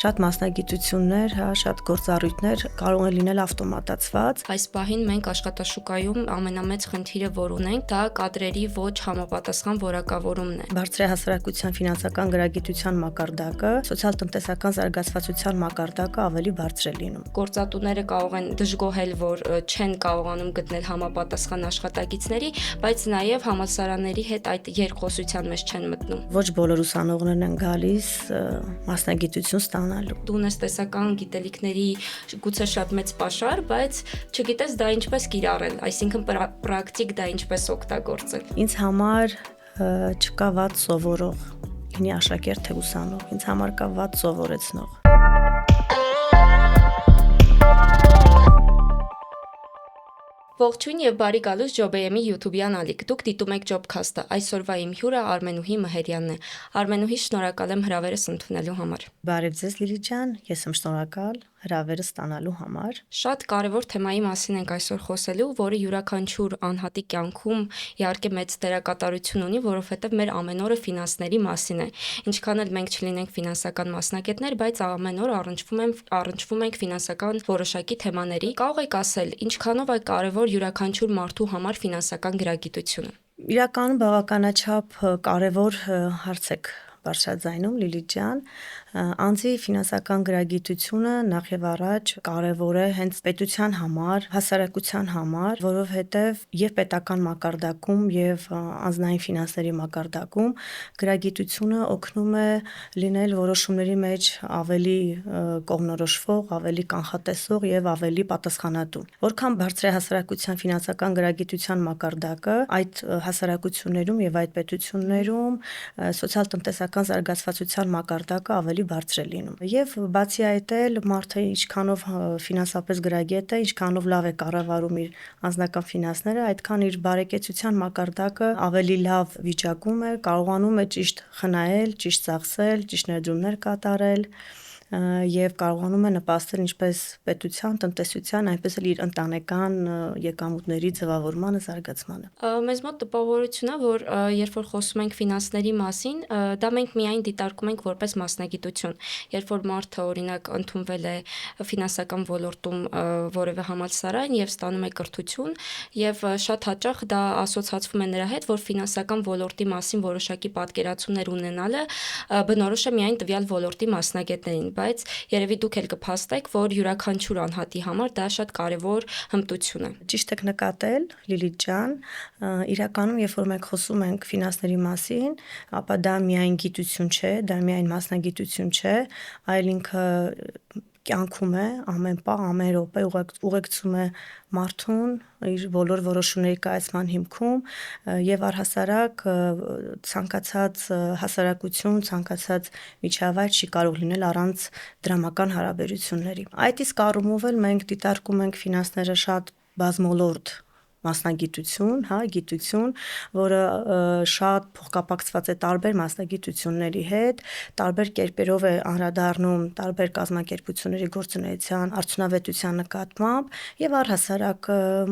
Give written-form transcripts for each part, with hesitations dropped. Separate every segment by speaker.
Speaker 1: Շատ մասնագիտություններ, շատ գործառույթներ կարող են լինել ավտոմատացված։
Speaker 2: Այս պահին մենք աշխատաշուկայում ամենամեծ խնդիրը, որ ունենք, դա կադրերի ոչ համապատասխան որակավորումն է։
Speaker 1: Բարձր հասարակության ֆինանսական գրագիտության մակարդակը, սոցիալ-տնտեսական զարգացվածության մակարդակը ավելի բարձր է լինում։
Speaker 2: Գործատուները կարող են դժգոհել, որ չեն կարողանում գտնել համապատասխան աշխատակիցների, բայց նաև համալսարանների հետ այդ երկխոսության մեջ չեն մտնում։
Speaker 1: Ոչ բոլոր ուսանողներն են գալիս մասնագիտություն ստանալու։
Speaker 2: Դու ունես տեսական գիտելիքների գուցե շատ մեծ պաշար, բայց չգիտես դա ինչպես կիրառել, այսինքն պրակտիկ դա ինչպես օգտագործել։
Speaker 1: Ինձ համար չկա վատ սովորող, լինի աշակերտ թե ուսանող, ինձ համար կա վատ սովորեցնող։
Speaker 2: Ողջույն եւ բարի գալուս Job.am-ի YouTube-յան ալիք։ Դուք դիտում եք Jobcast-ը։ Այսօրվա իմ հյուրը Արմենուհի Մհերյանն է։ Արմենուհի, շնորհակալ եմ հրավերս ընդունելու համար։
Speaker 1: Բարև ձեզ Լիլիթ ջան, ես եմ շնորհակալ հրավերը ստանալու համար։
Speaker 2: Շատ կարևոր թեմայի մասին ենք այսօր խոսելու, որը յուրաքանչյուր անհատի կյանքում իհարկե մեծ դերակատարություն ունի, որովհետև մեր ամեն օրը ֆինանսների մասին է։ Ինչքան էլ մենք չլինենք ֆինանսական մասնագետներ, բայց ամեն օր առնչվում ենք ֆինանսական որոշակի թեմաների։ Կարող եք ասել, ինչքանով է կարևոր յուրաքանչյուր մարդու համար ֆինանսական գրագիտությունը։
Speaker 1: Իրականում բավականաչափ կարևոր հարց եք բարձրաձայնում Լիլիթ ջան, անձի ֆինանսական գրագիտությունը նախ եւ առաջ կարևոր է հենց պետության համար, հասարակության համար, որովհետեւ եւ պետական մակարդակում եւ անձնային ֆինանսների մակարդակում գրագիտությունը օգնում է լինել որոշումների մեջ ավելի կողմնորոշվող, ավելի կանխատեսող եւ ավելի պատասխանատու։ Որքան բարձր է հասարակության ֆինանսական գրագիտության մակարդակը, այդ հասարակություններում եւ այդ պետություններում սոցիալ-տնտեսական զարգացվածության մակարդակը ավելի բարձր է լինում։ Եվ բացի այդ էլ մարդը ինչքանով ֆինանսապես գրագետ է, ինչքանով լավ է կառավարում իր անձնական ֆինանսները, այդքան իր բարեկեցության մակարդակը ավելի լավ վիճակում է, կարողանում է ճիշտ խնայել, ճիշտ ծախսել, ճիշտ ներդրումներ կատարել եւ կարողանում է նպաստել ինչպես պետության, տնտեսության, այնպես էլ իր ընտանեկան եկամուտների ձևավորմանը, զարգացմանը։
Speaker 2: Մեզ մոտ տպավորություն է, որ երբ որ խոսում ենք ֆինանսների մասին, դա մենք միայն դիտարկում ենք որպես մասնագիտություն։ Երբ որ մարդը օրինակ ընդունվել է ֆինանսական ոլորտում որևէ համալսարան եւ ստանում է կրթություն, եւ շատ հաճախ դա ասոցացվում է նրա հետ, որ ֆինանսական ոլորտի մասին որոշակի պատկերացումներ ունենալը բնորոշ է միայն տվյալ ոլորտի մասնագետներին, բայց երևի դուք էլ կփաստեք, որ յուրաքանչյուր անհատի համար դա շատ կարևոր հմտություն է։
Speaker 1: Ճիշտ եք նկատել, Լիլիթ ջան, իրականում երբ որ մենք խոսում ենք ֆինանսների մասին, ապա դա միայն գիտություն չէ, դա միայն մասնագիտություն չէ, այլ ինքը կյանքում է, ամեն պահ, ամեն րոպե ուղեկցում է մարդուն իր բոլոր որոշումների կայացման հիմքում եւ առհասարակ ցանկացած հասարակություն, ցանկացած միջավայր չի կարող լինել առանց դրամական հարաբերությունների։ Այդ իսկ առումով էլ մենք դիտարկում ենք ֆինանսները շատ բազմոլորտ մասնագիտություն, գիտություն, որը շատ փոխկապակցված է տարբեր մասնագիտությունների հետ, տարբեր կերպերով է անդրադառնում տարբեր կազմակերպությունների գործունեության արդյունավետության նկատմամբ եւ առհասարակ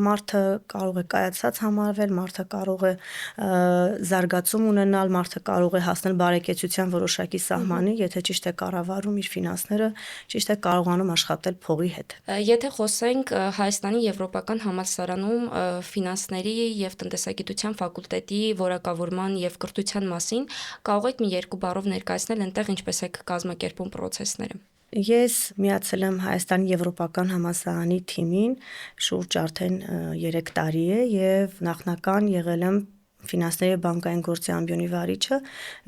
Speaker 1: մարդը կարող է կայացած համարվել, մարդը կարող է զարգացում ունենալ, մարդը կարող է հասնել բարեկեցության որոշակի սահմանի, եթե ճիշտ է կառավարում իր ֆինանսները, ճիշտ է կարողանում աշխատել փողի հետ։
Speaker 2: Եթե խոսենք Հայաստանի Եվրոպական համալսարանում ֆինանսների եւ տնտեսագիտության ֆակուլտետի որակավորման եւ կրթության մասին, կարող եք մի երկու բառով ներկայացնել այնտեղ ինչպես եք կազմակերպում պրոցեսները։
Speaker 1: Ես միացել եմ Հայաստանի Եվրոպական համալսարանի թիմին շուրջ արդեն 3 տարի է եւ նախնական եղել եմ ֆինանսների բանկային գործի ամբիոնի վարիչը,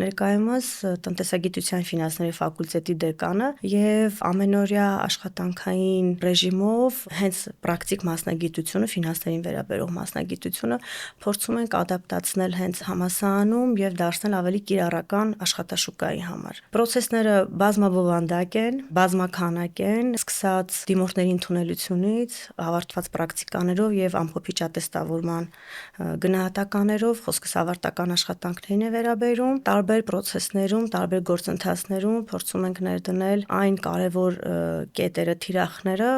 Speaker 1: ներկայումս տնտեսագիտության ֆինանսների ֆակուլտետի դեկանը եւ ամենօրյա աշխատանքային ռեժիմով հենց պրակտիկ մասնագիտությունը, ֆինանսներին վերաբերող մասնագիտությունը փորձում ենք ադապտացնել հենց համալսարանում եւ դարձնել ավելի կիրառական աշխատաշուկայի համար։ Պրոցեսները բազմաբովանդակ են, բազմաքանակ են, սկսած դիմորդների ընդունելությունից, ավարտված պրակտիկաներով եւ ամփոփիչ ատեստավորման գնահատականներով, խոսքս ավարտական աշխատանքներին է վերաբերում, տարբեր process-ներում, տարբեր գործընթացներում փորձում ենք ներդնել այն կարևոր կետերը, թիրախները,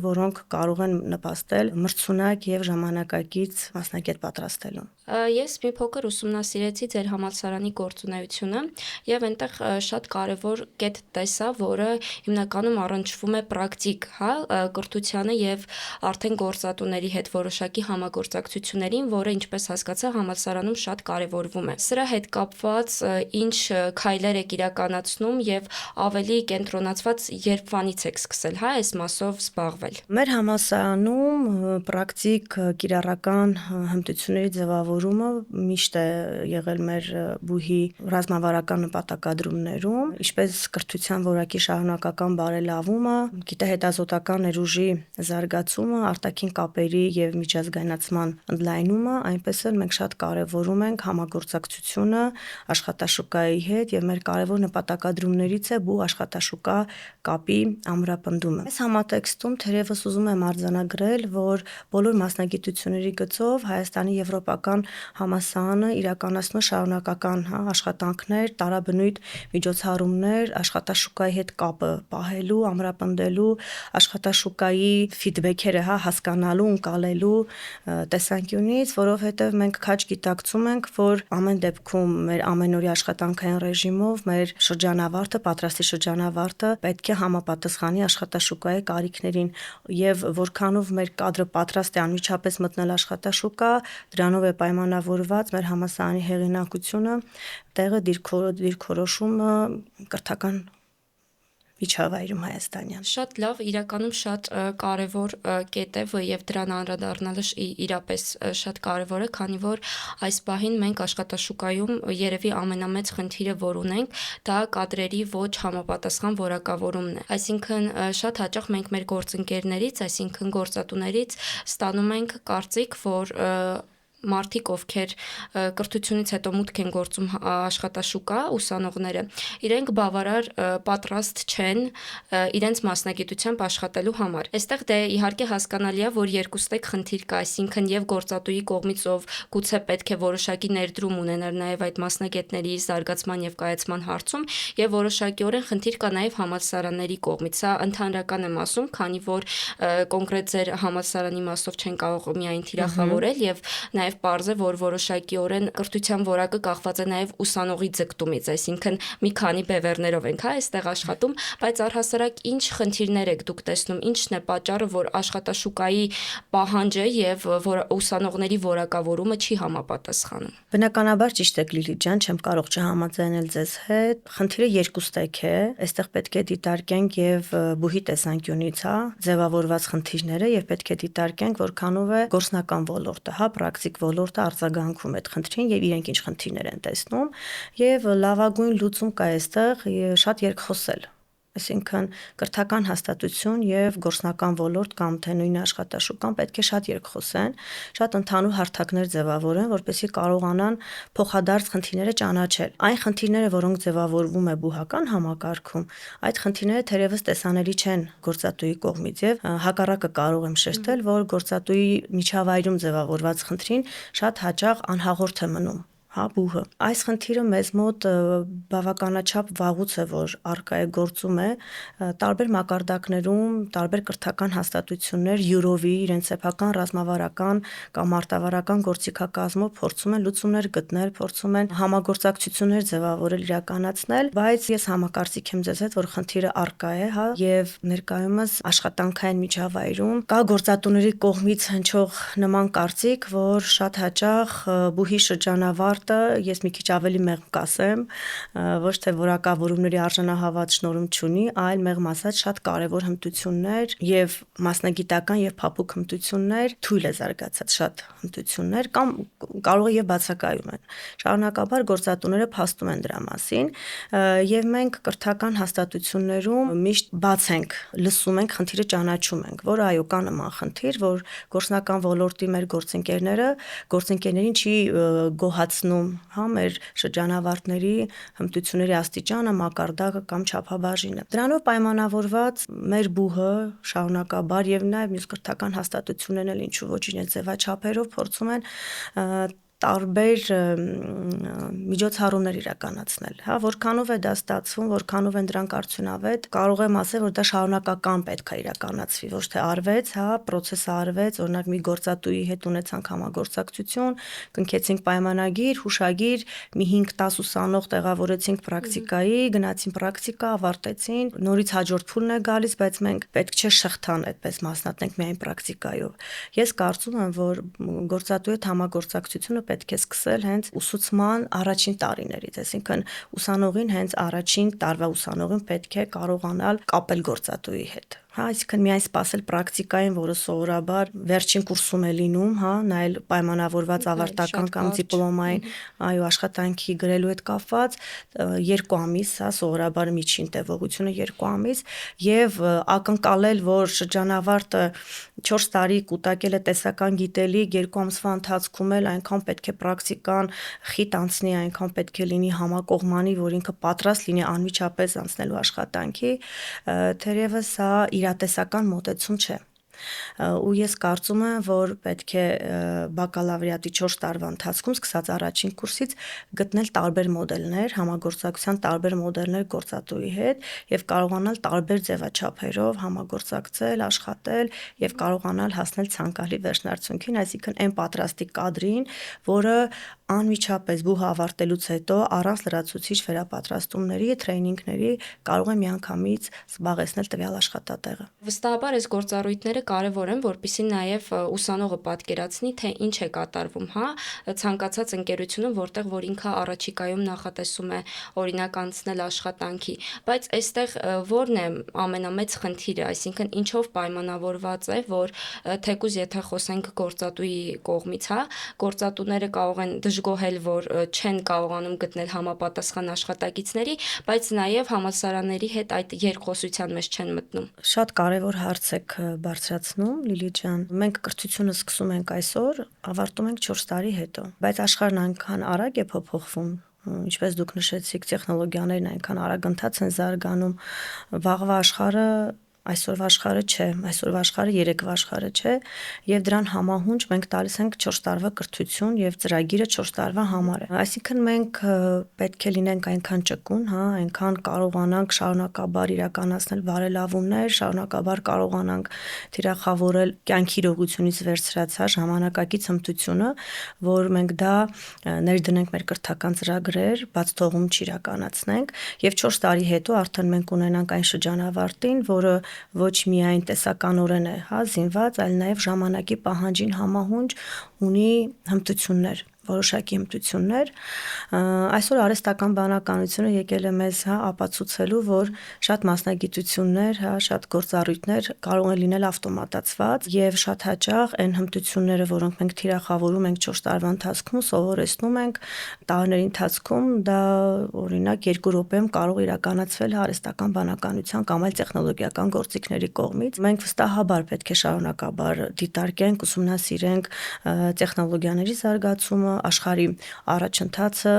Speaker 1: որոնք կարող են նպաստել մրցունակ եւ ժամանակակից մասնագետ պատրաստելուն։
Speaker 2: Ես մի փոքր ուսումնասիրեցի ձեր համալսարանի գործունեությունը եւ այնտեղ շատ կարեւոր կետ տեսա, որը հիմնականում առնչվում է պրակտիկ, կրթությանը եւ արդեն գործատուների հետ որոշակի համագործակցություններին, որը ինչպես հասկացա համալսարանում շատ կարեւորվում է։ Սրա հետ կապված ինչ քայլեր եք իրականացնում եւ ավելի կենտրոնացված երբվանից եք սկսել, այս մասով զբաղվել։
Speaker 1: Մեր համալսարանում պրակտիկ կիրառական հմտությունների ձևավորումը միշտ է եղել մեր բուհի ռազմավարական նպատակադրումներում, ինչպես կրթության որակի շարունակական բարելավումը, գիտահետազոտական ներուժի զարգացումը, արտաքին կապերի եւ միջազգայնացման ընդլայնումը, այնպես էլ մենք շատ կարեւորում ենք համագործակցությունը աշխատաշուկայի հետ եւ մեր կարեւոր նպատակադրումներից է բու աշխատաշուկա կապի ամրապնդումը։ Այս համատեքստում թերևս ուզում եմ արձանագրել, որ բոլոր մասնագիտությունների գծով Հայաստանի Եվրոպական համալսարանը իրականացնում շարունակական աշխատանքներ, տարաբնույթ միջոցառումներ աշխատաշուկայի հետ կապը պահելու, ամրապնդելու, աշխատաշուկայի ֆիդբեքերը հասկանալու, ընկալելու տեսանկյունից, որովհետև մենք քաջ գիտակցում ենք, որ ամեն դեպքում մեր ամենօրյա աշխատանքային ռեժիմով մեր շրջանավարտը, պատրաստի շրջանավարտը պետք է համապատասխանի աշխատաշուկայի կարիքներին եւ որքանով մեր կադրը պատրաստ է անմիջապես մտնել աշխատաշուկա, դրանով է պայմանավորված մեր համալսարանի հեղինակությունը, տեղը դիրքորոշումը կրթական միջավայրում հայաստանյան։
Speaker 2: Շատ լավ, իրականում շատ կարևոր կետ է եւ դրան անդրադառնալը իրապես շատ կարևոր է, քանի որ այս պահին մենք աշխատաշուկայում երևի ամենամեծ խնդիրը, որ ունենք, դա կադրերի ոչ համապատասխան որակավորումն է։ Այսինքն շատ հաճախ մենք մեր գործընկերներից, այսինքն գործատուներից ստանում ենք կարծիք, որ մարդիկ, ովքեր կրթությունից հետո մուտք են գործում աշխատաշուկա, ուսանողները, իրենք բավարար պատրաստ չեն իրենց մասնագիտությամբ աշխատելու համար։ Այստեղ դե իհարկե հասկանալի է, որ երկուստեք խնդիր կա, այսինքն եւ գործատուի կողմից, ով գուցե պետք է որոշակի ներդրում ունենար նաեւ այդ մասնագետների զարգացման եւ կայացման հարցում, եւ որոշակիորեն խնդիր կա նաեւ համալսարանների կողմից։ Սա ընդհանրական եմ ասում, քանի որ կոնկրետ ձեր համալսարանի մասով չեն կարող միայն թիրախավորել եւ նաեւ պարզ է, որ որոշակիորեն կրթության որակը կախված է նաեւ ուսանողի ձգտումից, այսինքն մի քանի բևեռներով ենք այստեղ աշխատում, բայց առհասարակ ինչ խնդիրներ եք դուք տեսնում, ինչն է պատճառը, որ աշխատաշուկայի պահանջը եւ ուսանողների որակավորումը չի համապատասխանում։
Speaker 1: Բնականաբար ճիշտ եք Լիլիթ ջան, չեմ կարող չհամաձայնել ձեզ հետ։ Խնդիրը երկուստեք է, այստեղ պետք է դիտարկենք եւ բուհի տեսանկյունից, ձևավորված խնդիրները եւ պետք է դիտարկենք որքանով է գործնական ոլորտը, պրակտիկ ոլորտը արձագանքում այդ խնդրին եւ իրենք ինչ խնդիրներ են տեսնում եւ լավագույն լուծում կա այստեղ շատ երկխոսել, այսինքն կրթական հաստատություն եւ գործնական ոլորտ կամ թե նույն աշխատաշուկան պետք է շատ երկխոսեն, շատ ընդհանուր հարթակներ ձևավորեն, որպեսզի կարողանան փոխադարձ խնդիրները ճանաչել։ Այն խնդիրները, որոնք ձևավորվում է բուհական համակարգում, այդ խնդիրները թերևս տեսանելի չեն գործատուի կողմից եւ հակառակը կարող եմ շեշտել, որ գործատուի միջավայրում ձևավորված խնդրին շատ հաճախ անհաղորդ է մնում։ Բուհը։ Այս խնդիրը մեզ մոտ բավականաչափ վաղուց է, որ առկա է գործում է, տարբեր մակարդակներում, տարբեր կրթական հաստատություններ յուրովի իրենց սեփական ռազմավարական կամ մարտավարական գործիքակազմով փորձում են լուծումներ գտնել, փորձում են համագործակցություններ ձևավորել, իրականացնել, բայց ես համակարծիք եմ ձեզ հետ, որ խնդիրը առկա է, եւ ներկայումս աշխատանքային միջավայրում կա գործատուների կողմից հնչող նման կարծիք, որ շատ հաճախ բուհի շրջանավարտ ես մի քիչ ավելի մեղմ կասեմ, ոչ թե որակավորումների արժանահավատ շնորհում չունի, այլ մեղմ ասած շատ կարևոր հմտություններ եւ մասնագիտական եւ փափուկ հմտություններ, թույլ է զարգացած շատ հմտություններ կամ կարող է եւ բացակայում են։ Շարունակաբար գործատուները փաստում են դրա մասին եւ մենք կրթական հաստատություններում միշտ բաց ենք, լսում ենք, խնդիրը ճանաչում ենք, որ այո, կա նման խնդիր, որ գործնական ոլորտի մեր գործընկերներին չի գոհացնում մեր շրջանավարտների հմտությունների աստիճանը, մակարդակը կամ չափաբաժինը։ Դրանով պայմանավորված մեր բուհը շարունակաբար եւ նաեւ մյուս կրթական հաստատություններն էլ ինչու ոչ իրենց ձևաչափերով փորձում են տարբեր միջոցառումներ իրականացնել, հա, որքանով է դա ստացվում, որքանով են դրանք արդյունավետ, կարող եմ ասել, որ դա շարունակական պետք է իրականացվի, ոչ թե արվեց, հա, process-ը արվեց, օրինակ մի գործատուի հետ ունեցանք համագործակցություն, կնքեցինք պայմանագիր, հուշագիր, մի 5-10 ուսանող տեղավորեցինք պրակտիկայի, գնացին պրակտիկա, ավարտեցին, նորից հաջորդ փուլն է գալիս, բայց մենք պետք չէ շղթան այդպես մասնատնենք միայն պրակտիկայով։ Ես կարծում եմ, որ գործատուի հետ համագործակցությունը պետք է սկսել հենց ուսուցման առաջին տարիներից, այսինքն ուսանողին հենց առաջին տարվա ուսանողին պետք է կարողանալ կապել գործատուի հետ։ Հա, այսինքն միայն սпасել պրակտիկային, որը սովորաբար վերջին կուրսում է լինում, հա, նայել պայմանավորված ավարտական կամ դիպլոմային, այո, աշխատանքի գրելու հետ կապված 2 ամիս, հա, սովորաբար միջին տևողությունը 2 ամիս, եւ ակնկալել, որ շրջանավարտը 4 տարի կուտակել է տեսական գիտելիք, 2 ամսվա ընթացքում էլ այնքան պետք է պրակտիկան խիտ անցնի, այնքան պետք է լինի համակողմանի, որ ինքը պատրաստ լինի անմիջապես անցնելու աշխատանքի, թերևս սա իրատեսական մոտեցում չէ։ Ու ես կարծում եմ, որ պետք է բակալավրիատի 4 տարվա ընթացքում սկսած առաջին կուրսից գտնել տարբեր մոդելներ, համագործակցության տարբեր մոդելներ գործատուի հետ եւ կարողանալ տարբեր ձևաչափերով համագործակցել, աշխատել եւ կարողանալ հասնել ցանկալի վերջնարդյունքին, այսինքն այն պատրաստի կադրին, որը անմիջապես բուհ ավարտելուց հետո առանց լրացուցիչ վերապատրաստումների, տրեյնինգների կարող է միանգամից զբաղեցնել տվյալ աշխատատեղը։
Speaker 2: Վստահաբար այս գործառույթները կարևոր են, որպեսզի նաև ուսանողը պատկերացնի, թե ինչ է կատարվում, հա, ցանկացած ընկերությունում, որտեղ որ ինքը առաջիկայում նախատեսում է օրինակ անցնել աշխատանքի, բայց այստեղ ո՞րն է ամենամեծ խնդիրը, այսինքն ինչով պայմանավորված է, որ թեկուզ եթե խոսենք գործատուի կողմից, հա, գործատուները կարող են դժգոհել, որ չեն կարողանում գտնել համապատասխան աշխատակիցների, բայց նաև համալսարանների հետ այդ երկխոսության մեջ չեն մտնում։
Speaker 1: Շատ կարևոր հարց եք բարձրացնում, Լիլիթ ջան։ Մենք կրթությունը սկսում ենք այսօր, ավարտում ենք 4 տարի հետո, բայց աշխարհն այնքան արագ է փոփոխվում, ինչպես դուք նշեցիք, տեխնոլոգիաներն այնքան արագընթաց են զարգանում, վաղվա աշխարհը այսօրվա աշխարհը չէ, այսօրվա աշխարհը երեկվա աշխարհը չէ, եւ դրան համահունչ մենք տալիս ենք 4 տարվա կրթություն եւ ծրագիրը 4 տարվա համար է։ Այսինքն մենք պետք է լինենք այնքան ճկուն, հա, այնքան կարողանանք շարունակաբար իրականացնել բարելավումներ, շարունակաբար կարողանանք թիրախավորել կյանքի իրողությունից վերցրած, հա, ժամանակակից հմտությունը, որ մենք դա ներդնենք մեր կրթական ծրագրեր, բաց թողում չիրականացնենք եւ 4 տարի հետո արդեն մենք ունենանք այն շրջանավարտին, որը ոչ միայն տեսականորեն է, հա, զինված, այլ նաև ժամանակի պահանջին համահունչ ունի հմտություններ, որոշակի հմտություններ։ Այսօր արհեստական բանականությունը եկել է մեզ, հա, ապացուցելու, որ շատ մասնագիտություններ, հա, շատ գործառույթներ կարող են լինել ավտոմատացված եւ շատ հաճախ այն հմտությունները, որոնք մենք թիրախավորում ենք 4 տարվա ընթացքում, սովորեցնում ենք տարիների ընթացքում, դա օրինակ 2 րոպեում կարող իրականացվել արհեստական բանականության կամ այլ տեխնոլոգիական գործիքների կողմից։ Մենք վստահաբար պետք է շարունակաբար դիտարկենք, ուսումնասիրենք տեխնոլոգիաների զարգացումը, աշխարհի առաջընթացը,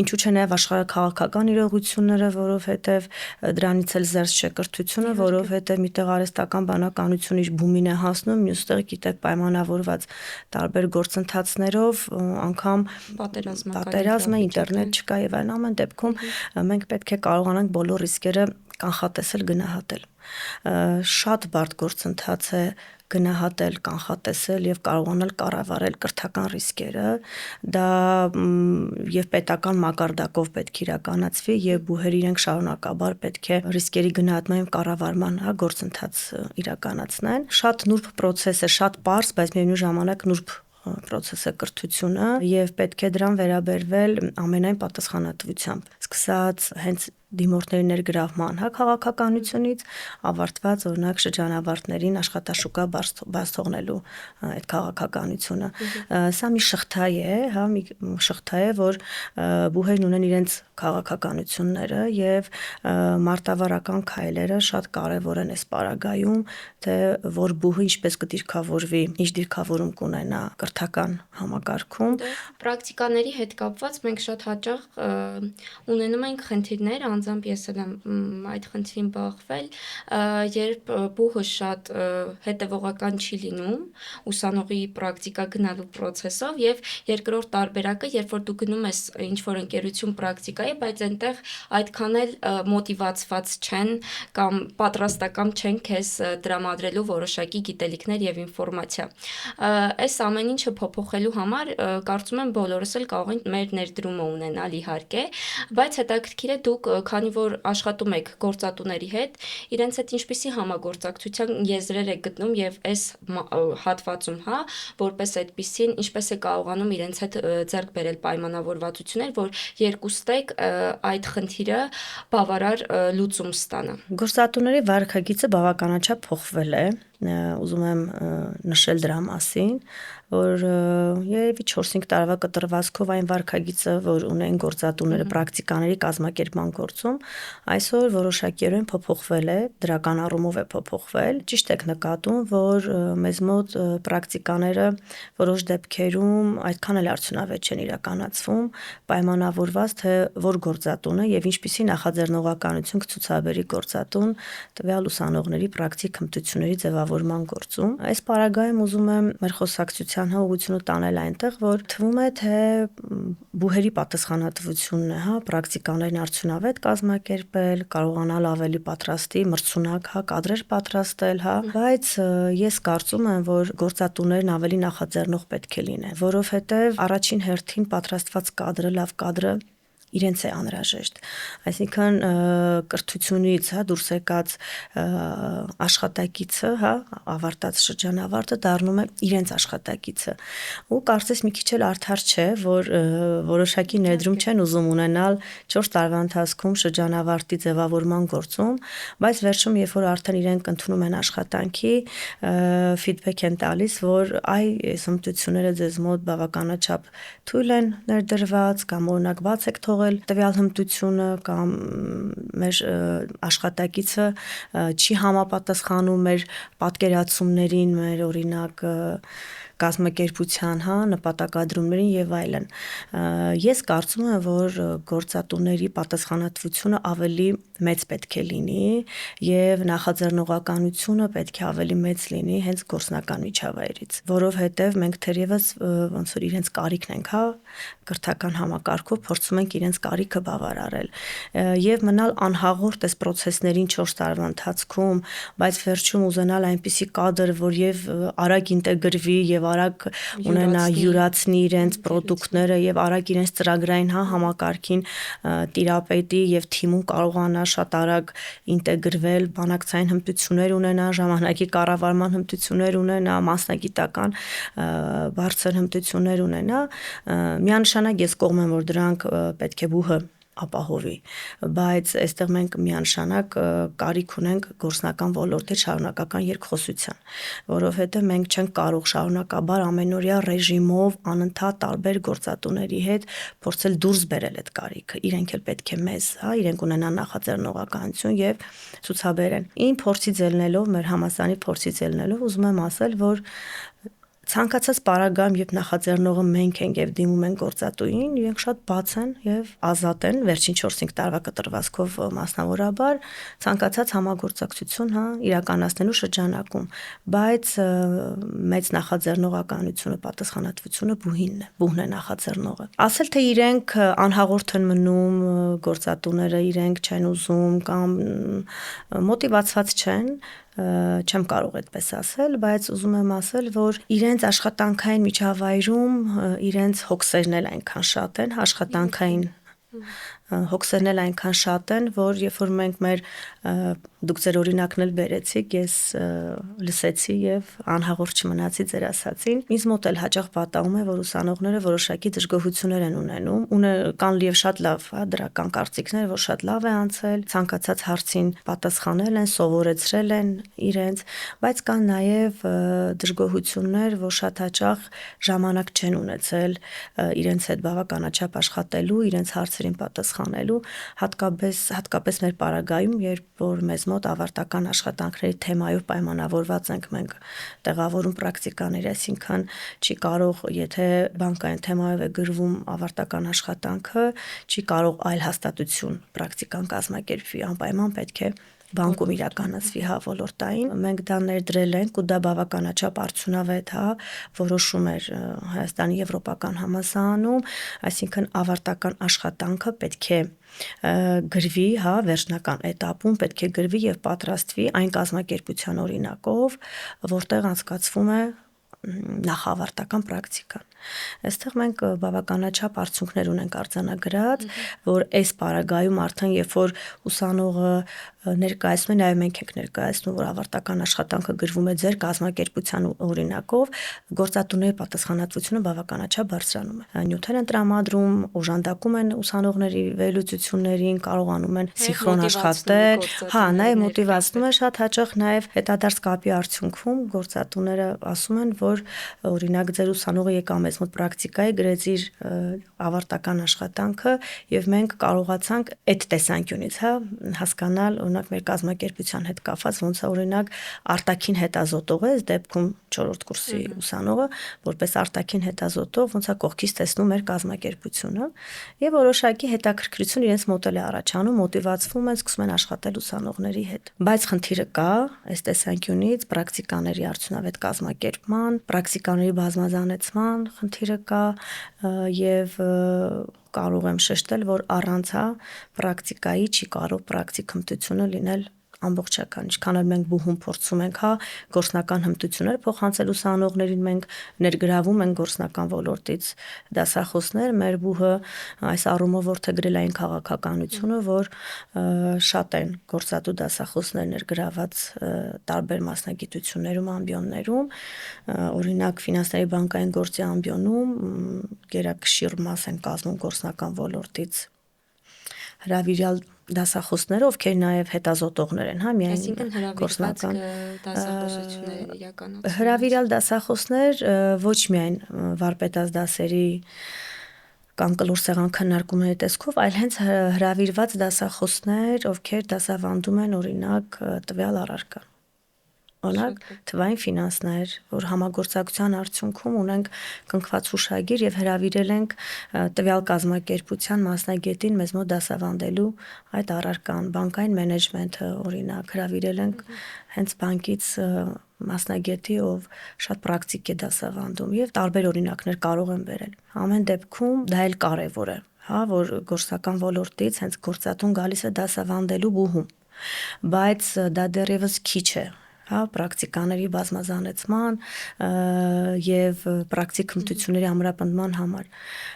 Speaker 1: ինչու՞ չէ նաև աշխարհաքաղաքական իրողությունները, որովհետև դրանից էլ զերծ չէ կրթությունը, որովհետև միտեղ արհեստական բանականությունը իր բումին է հասնում, մյուստեղ գիտեք պայմանավորված տարբեր գործընթացներով, անգամ պատերազմը, ինտերնետ չկա եւ այլն, ամեն դեպքում մենք պետք է կարողանանք բոլոր ռիսկերը կանխատեսել, գնահատել։ Շատ բարդ գործընթաց է գնահատել, կանխատեսել եւ կարողանալ կառավարել կրթական ռիսկերը, դա եւ պետական մակարդակով պետք է իրականացվի եւ բուհերը իրենք շարունակաբար պետք է ռիսկերի գնահատման եւ կառավարման, հա, գործընթաց իրականացնեն։ Շատ նուրբ process է, շատ պարզ, բայց միևնույն ժամանակ նուրբ process-ը կրթությունը եւ պետք է դրան վերաբերվել ամենայն պատասխանատվությամբ, սկսած հենց դիմորդների ներգրավման, հա, քաղաքականությունից ավարտված օրինակ շրջանավարտներին աշխատաշուկա բաց թողնելու այդ քաղաքականությունը։ Սա մի շղթա է, հա, մի շղթա է, որ բուհերն ունեն իրենց քաղաքականությունները եւ մարտավարական քայլերը շատ կարեւոր են այս պարագայում, թե որ բուհը ինչպես կդիրքավորվի, ինչ դիրքավորում կունենա կրթական համակարգում։
Speaker 2: Պրակտիկաների հետ կապված մենք շատ հաճախ ունենում ենք խնդիրներ անձամբ ես էլ եմ այդ խնդրին բախվել, երբ բուհը շատ հետևողական չի լինում ուսանողի պրակտիկա գնալու process-ով եւ երկրորդ տարբերակը, երբ որ դու գնում ես ինչ-որ ընկերություն պրակտիկայի, բայց այնտեղ այդքան էլ մոտիվացված չեն կամ պատրաստական չեն քեզ տրամադրելու որոշակի գիտելիքներ եւ ինֆորմացիա։ Այս ամեն ինչը փոփոխելու համար կարծում եմ բոլորս էլ կարող ենք մեր ներդրումը ունենալ իհարկե, բայց հետաքրքիր է դուք, քանի որ աշխատում եք գործատուների հետ, իրենց հետ ինչպիսի համագործակցության եզրեր եք գտնում եւ այս հատվածում, հա, որպես այդպիսին, ինչպես է կարողանում իրենց հետ ձեռք բերել պայմանավորվածություններ, որ երկուստեք այդ խնդիրը բավարար լուծում ստանա։
Speaker 1: Գործատուների վարքագիծը բավականաչափ փոխվել է, ուզում եմ նշել դրա մասին, որ երևի 4-5 տարվա կտրվածքով այն վարքագիծը, որ ունեն գործատուները պրակտիկաների կազմակերպման գործում, այսօր որոշակիորեն փոփոխվել է, դրական առումով է փոփոխվել։ Ճիշտ եք նկատում, որ մեզ մոտ պրակտիկաները որոշ դեպքերում այդքան էլ արդյունավետ չեն իրականացվում, պայմանավորված թե որ գործատունը եւ ինչպիսի նախաձեռնողականություն կցուցաբերի գործատուն տվյալ ուսանողների պրակտիկ հմտությունների ձևավորման գործում։ Այս պարագայում ուզում եմ մեր խոսակցության ուղղությունը տանել այնտեղ, որ թվում է թե բուհերի պատասխանատվությունն է, հա, պրակտիկաներին արդյունավետ կազմակերպել, կարողանալ ավելի պատրաստի, մրցունակ, հա, կադրեր պատրաստել, հա, բայց ես կարծում եմ, որ գործատուներն ավելի նախաձեռնող պետք է լինեն, որովհետև առաջին հերթին պատրաստված կադրը, լավ կադրը իրենց է անհրաժեշտ, այսինքն կրթությունից, հա, դուրս եկած աշխատակիցը, հա, ավարտած շրջանավարտը դառնում է իրենց աշխատակիցը, ու կարծես մի քիչ էլ արդար չէ, որ որոշակի ներդրում չեն ուզում ունենալ 4 տարվա ընթացքում շրջանավարտի ձևավորման գործում, բայց վերջում երբ որ արդեն իրենք ընդունում են աշխատանքի, ֆիդբեք են տալիս, որ այ այս հմտությունները ձեզ մոտ բավականաչափ թույլ են ներդրված կամ օրինակ բաց եք թողել տվյալ հմտությունը կամ մեր աշխատակիցը չի համապատասխանում մեր պատկերացումներին, մեր օրինակ կազմակերպության, հա, նպատակադրումներին եւ այլն։ Ես կարծում եմ, որ գործատուների պատասխանատվությունը ավելի մեծ պետք է լինի եւ նախաձեռնողականությունը պետք է ավելի մեծ լինի հենց գործնական միջավայրից, որովհետեւ մենք թերևս ոնց որ իրենց կարիքն ենք, հա, կրթական համակարգով փորձում ենք իրենց կարիքը բավարարել եւ մնալ անհաղորդ այս process-ներին 4 տարվա ընթացքում, բայց վերջում ուզենալ այնպիսի կադր, որ եւ արագ ինտեգրվի եւ արագ ունենա յուրացնի իրենց պրոդուկտները եւ արագ իրենց ծրագրային, հա, համակարգին տիրապետի եւ թիմում կարողանա շատ արագ ինտեգրվել, բանակցային հմտություններ ունենա, ժամանակի կառավարման հմտություններ ունենա, մասնագիտական բարձր հմտություններ ունենա, միանշանակ ես կողմ եմ, որ դրանք պետք է բուհը ապահովի, բայց այստեղ մենք միանշանակ կարիք ունենք գործնական ոլորտի շարունակական երկխոսության, որովհետև մենք չենք կարող շարունակաբար ամենօրյա ռեժիմով անընդհատ տարբեր գործատուների հետ փորձել դուրս բերել այդ կարիքը, իրենք էլ պետք է մեզ, հա, իրենք ունենան նախաձեռնողականություն եւ ցուցաբերեն։ Իմ փորձից ելնելով, մեր համալսարանի փորձից ելնելով, ուզում եմ ասել, որ ցանկացած պարագայում, երբ նախաձեռնողը մենք ենք եւ դիմում ենք գործատուին, իրենք շատ բաց են եւ ազատ են վերջին 4-5 տարվա կտրվածքով մասնավորաբար ցանկացած համագործակցություն, հա, իրականացնելու շրջանակում, բայց մեծ նախաձեռնողականությունը, պատասխանատվությունը բուհն է նախաձեռնողը։ Ասել թե իրենք անհաղորդ են մնում, գործատուները իրենք չեն ուզում կամ մոտիվացված չեն, չեմ կարող այդպես ասել, բայց ուզում եմ ասել, որ իրենց աշխատանքային միջավայրում իրենց հոգսերն էլ այնքան շատ են, աշխատանքային հոգսերն էլ այնքան շատ են, որ երբ որ մենք մեր դուք ձեր օրինակն էլ բերեցիք, ես լսեցի եւ անհաղորդ չմնացի ձեր ասածին, ինձ մոտ էլ հաճախ պատահում է, որ ուսանողները որոշակի դժգոհություններ են ունենում, կան եւ շատ լավ, հա, դրական կարծիքներ, որ շատ լավ է անցել, ցանկացած հարցին պատասխանել են, սովորեցրել են իրենց, բայց կան նաեւ դժգոհություններ, որ շատ հաճախ ժամանակ չեն ունեցել իրենց հետ բավականաչափ աշխատելու, իրենց հարցերին պատասխանելու պատասխանելու, հատկապես մեր պարագայում, երբ որ մեզ մոտ ավարտական աշխատանքների թեմայով պայմանավորված ենք մենք տեղավորում պրակտիկաներ, այսինքն չի կարող, եթե բանկային թեմայով է գրվում ավարտական աշխատանքը, չի կարող այլ հաստատություն պրակտիկան կազմակերպվի, անպայման պետք է բանկում իրականացվի ոլորտային։ Մենք դա ներդրել ենք ու դա բավականաչափ արդյունավետ որոշում էր Հայաստանի Եվրոպական համալսարանում, այսինքն ավարտական աշխատանքը պետք է գրվի, վերջնական этаպում պետք է գրվի եւ պատրաստվի այն կազմակերպության օրինակով, որտեղ անցկացվում է նախավարտական պրակտիկան։ Այստեղ մենք բավականաչափ արդյունքներ ունենք արձանագրած, որ այս պարագայում արդեն երբ որ ուսանողը ներկայացնում է, նաև մենք ենք ներկայացնում, որ ավարտական աշխատանքը գրվում է ձեր կազմակերպության օրինակով, գործատուների պատասխանատվությունը բավականաչափ բարձրանում է։ Նյութեր են տրամադրում, օժանդակում են ուսանողների վերլուծություններին, կարողանում են սինխրոն աշխատել, նաև մոտիվացնում է շատ հաճախ, նաև հետադարձ կապի արդյունքում գործատուները ասում են, որ օրինակ ձեր ուսանողը եկավ մեզ մոտ պրակտիկայի, գրեց իր ավարտական աշխատանքը եւ մենք կարողացանք այդ տեսանկյունից հասկանալ, օրինակ մեր կազմակերպության հետ կապված ոնց է օրինակ արտաքին հետազոտող է, այս դեպքում 4-րդ կուրսի ուսանողը, որպես արտաքին հետազոտող ոնց է կողքից տեսնում մեր կազմակերպությունը եւ որոշակի հետաքրքրություն իրենց մոտ է առաջանում, մոտիվացվում են, սկսում են աշխատել ուսանողների հետ։ Բայց խնդիրը կա այս տեսանկյունից պրակտիկաների արդյունավետ կազմակերպման, պրակտիկաների բազմազանեցման խնդիրը կա եւ կարող եմ շեշտել, որ առանց պրակտիկայի չի կարող պրակտիկ հմտությունը լինել ամբողջական, ինչքան էլ մենք բուհում փորձում ենք գործնական հմտություններ փոխանցել ուսանողներին, մենք ներգրավում ենք գործնական ոլորտից դասախոսներ, մեր բուհը այս առումով որդեգրել այն քաղաքականությունը, որ շատ են գործատու դասախոսներ ներգրաված տարբեր մասնագիտություններում, ամբիոններում, օրինակ ֆինանսների բանկային գործի ամբիոնում գերակշիռ մաս են կազմում գործնական ոլորտից հրավիրյալ դասախոսներ, ովքեր նաև հետազոտողներ են,
Speaker 2: միայն գործնական դասախոսություններ են իրականացնում։
Speaker 1: Հրավիրյալ դասախոսներ ոչ միայն վարպետաց դասերի կամ կլոր սեղան քննարկումների տեսքով, այլ հենց հրավիրված դասախոսներ, ովքեր դասավանդում են օրինակ տվյալ առարկան։ Օրինակ թվային ֆինանսներ, որ համագործակցության արդյունքում ունենք կնքված հուշագիր եւ հրավիրել ենք տվյալ կազմակերպության մասնագետին մեզ մոտ դասավանդելու այդ առարկան, բանկային մենեջմենթը օրինակ հրավիրել ենք հենց բանկից մասնագետի, ով շատ պրակտիկ է դասավանդում եւ տարբեր օրինակներ կարող են բերել։ Ամեն դեպքում դա էլ կարեւոր է, որ գործնական ոլորտից հենց գործատուն գալիս է դասավանդելու բուհում, բայց դա դեռևս քիչ է պրակտիկաների բազմազանեցման եւ պրակտիկ հմտությունների ամրապնդման համար։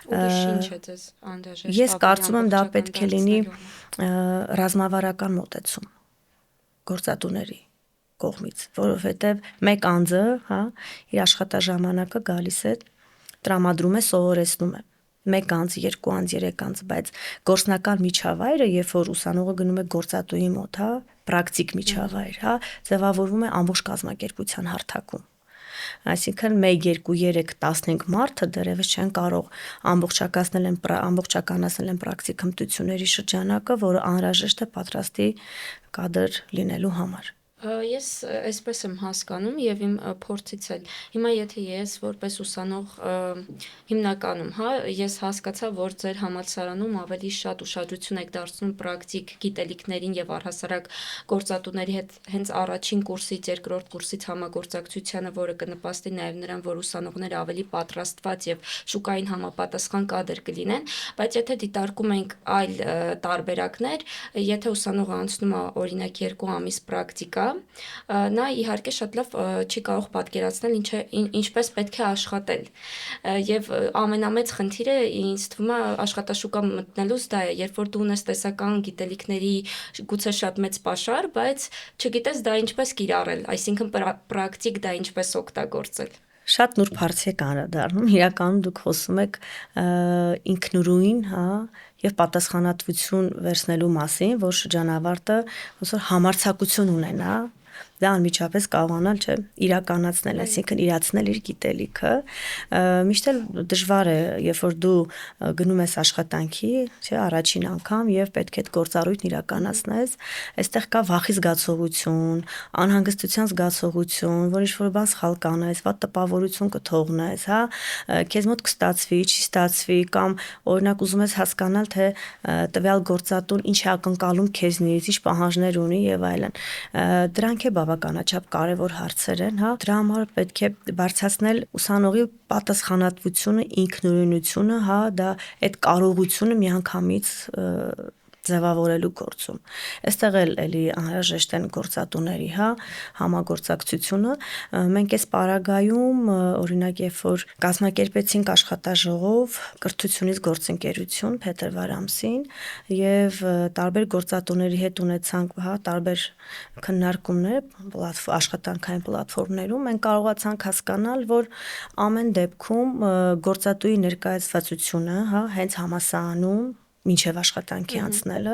Speaker 2: Ուրիշ ինչ է ձեզ անհրաժեշտ։
Speaker 1: Ես կարծում եմ դա պետք է լինի ռազմավարական մոտեցում գործատուների կողմից, որովհետեւ մեկ անձը, իր աշխատաժամանակը գալիս է, տրամադրում է, սովորեցնում է։ Մեկ անձ, երկու անձ, երեք անձ, բայց գործնական միջավայրը, երբ որ ուսանողը գնում է գործատուի մոտ, պրակտիկ միջավայր, ձևավորվում է ամբողջ կազմակերպության հարթակում։ Այսինքն 1, 2, 3, 15 մարդը դեռևս չեն կարող ամբողջականացնել են պրակտիկ հմտությունների շրջանակը, որը անհրաժեշտ է պատրաստի կադր լինելու համար։
Speaker 2: Ես այսպես եմ հասկանում եւ իմ փորձից էլ։ Հիմա եթե ես որպես ուսանող հիմնականում, ես հասկացա, որ ձեր համալսարանում ավելի շատ ուշադրություն եք դարձնում պրակտիկ գիտելիքներին եւ առհասարակ գործատուների հետ հենց առաջին կուրսից, երկրորդ կուրսից համագործակցությանը, որը կնպաստի նաեւ նրան, որ ուսանողները ավելի պատրաստված եւ շուկային համապատասխան կադր կլինեն, բայց եթե դիտարկում ենք այլ տարբերակներ, եթե ուսանողը անցնում է օրինակ 2 ամիս պրակտիկա, նա իհարկե շատ լավ չի կարող պատկերացնել ինչպես պետք է աշխատել եւ ամենամեծ խնդիրը ինձ թվում է աշխատաշուկա մտնելուց դա է, երբ որ դու ունես տեսական գիտելիքների գուցե շատ մեծ պաշար, բայց չգիտես դա ինչպես կիրառել, այսինքն պրակտիկ դա ինչպես օգտագործել։
Speaker 1: Շատ նուրբ հարց եք անդրադառնում, իրականում դուք խոսում եք ինքնուրույն, եւ պատասխանատվություն վերցնելու մասին, որ շրջանավարտը ոնց որ համարձակություն ունենա դա անմիջապես կարողանալ չէ իրականացնել, այսինքն իրացնել իր գիտելիքը, միշտ էլ դժվար է, երբ որ դու գնում ես աշխատանքի, չէ, առաջին անգամ եւ պետք է այդ գործառույթն իրականացնես, այստեղ կա վախի զգացողություն, անհանգստության զգացողություն, որ ինչ-որ բան սխալ կանես, վատ տպավորություն կթողնես, հա, քեզ մոտ կստացվի, չի ստացվի, կամ օրինակ ուզում ես հասկանալ, թե տվյալ գործատուն ինչ է ակնկալում քեզնից, ինչ պահանջներ ունի եւ այլն։ Դրանք է բավականաչափ կարևոր հարցեր են, հա, դրա համար պետք է բարձրացնել ուսանողի պատասխանատվությունը, ինքնուրույնությունը, հա, դա այդ կարողությունը միանգամից ձևավորելու գործում։ Այստեղ էլի անհրաժեշտ են գործատուների, հա, համագործակցությունը։ Մենք այս պարագայում, օրինակ, երբ որ կազմակերպեցինք աշխատաժողով կրթությունից գործընկերություն փետրվար ամսին եւ տարբեր գործատուների հետ ունեցանք, հա, տարբեր քննարկումներ աշխատանքային պլատֆորմներում, մենք կարողացանք հասկանալ, որ ամեն դեպքում գործատուի ներկայացվածությունը, հա, հենց համասարանում մինչև աշխատանքի անցնելը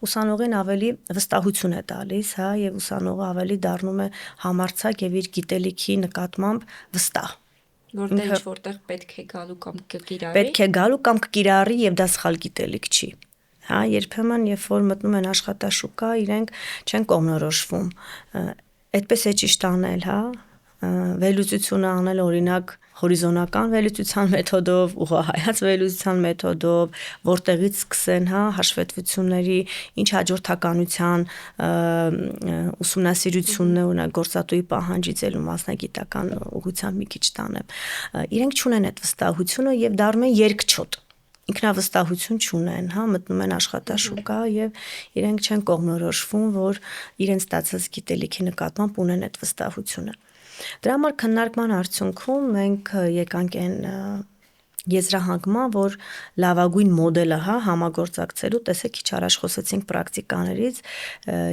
Speaker 1: ուսանողին ավելի վստահություն է տալիս, հա, եւ ուսանողը ավելի դառնում է համարձակ եւ իր գիտելիքի նկատմամբ վստահ,
Speaker 2: որ դա ինչ որտեղ պետք է գալու կամ կկիրառի։
Speaker 1: Պետք է գալու կամ կկիրառի եւ դա սխալ գիտելիք չի։ Հա, երբեմն երբ որ մտնում են աշխատաշուկա, իրենք չեն կողմնորոշվում։ Այդպես է ճիշտ անել, հա, վերլուծությունը անել օրինակ հորիզոնական վերլուծության մեթոդով, ուղղահայաց վերլուծության մեթոդով, որտեղից սկսեն, հա, հաշվետվությունների, ինչ հաջորդականության ուսումնասիրությունն է, օրինակ գործատուի պահանջից ելում մասնագիտական ուղղությամբ մի քիչ տանեմ։ Իրենք չունեն այդ վստահությունը եւ դառնում են երկչոտ։ Ինքնավստահություն չունեն, հա, մտնում են աշխատաշուկա եւ իրենք չեն կողմնորոշվում, որ իրենց ստացած գիտելիքի նկատմամբ ունեն այդ վստահությունը։ Դրա համար քննարկման արդյունքում մենք եկանք այն եզրահանգման, որ լավագույն մոդելը, հա, համագործակցելու, տեսեք, քիչ առաջ խոսեցինք պրակտիկաներից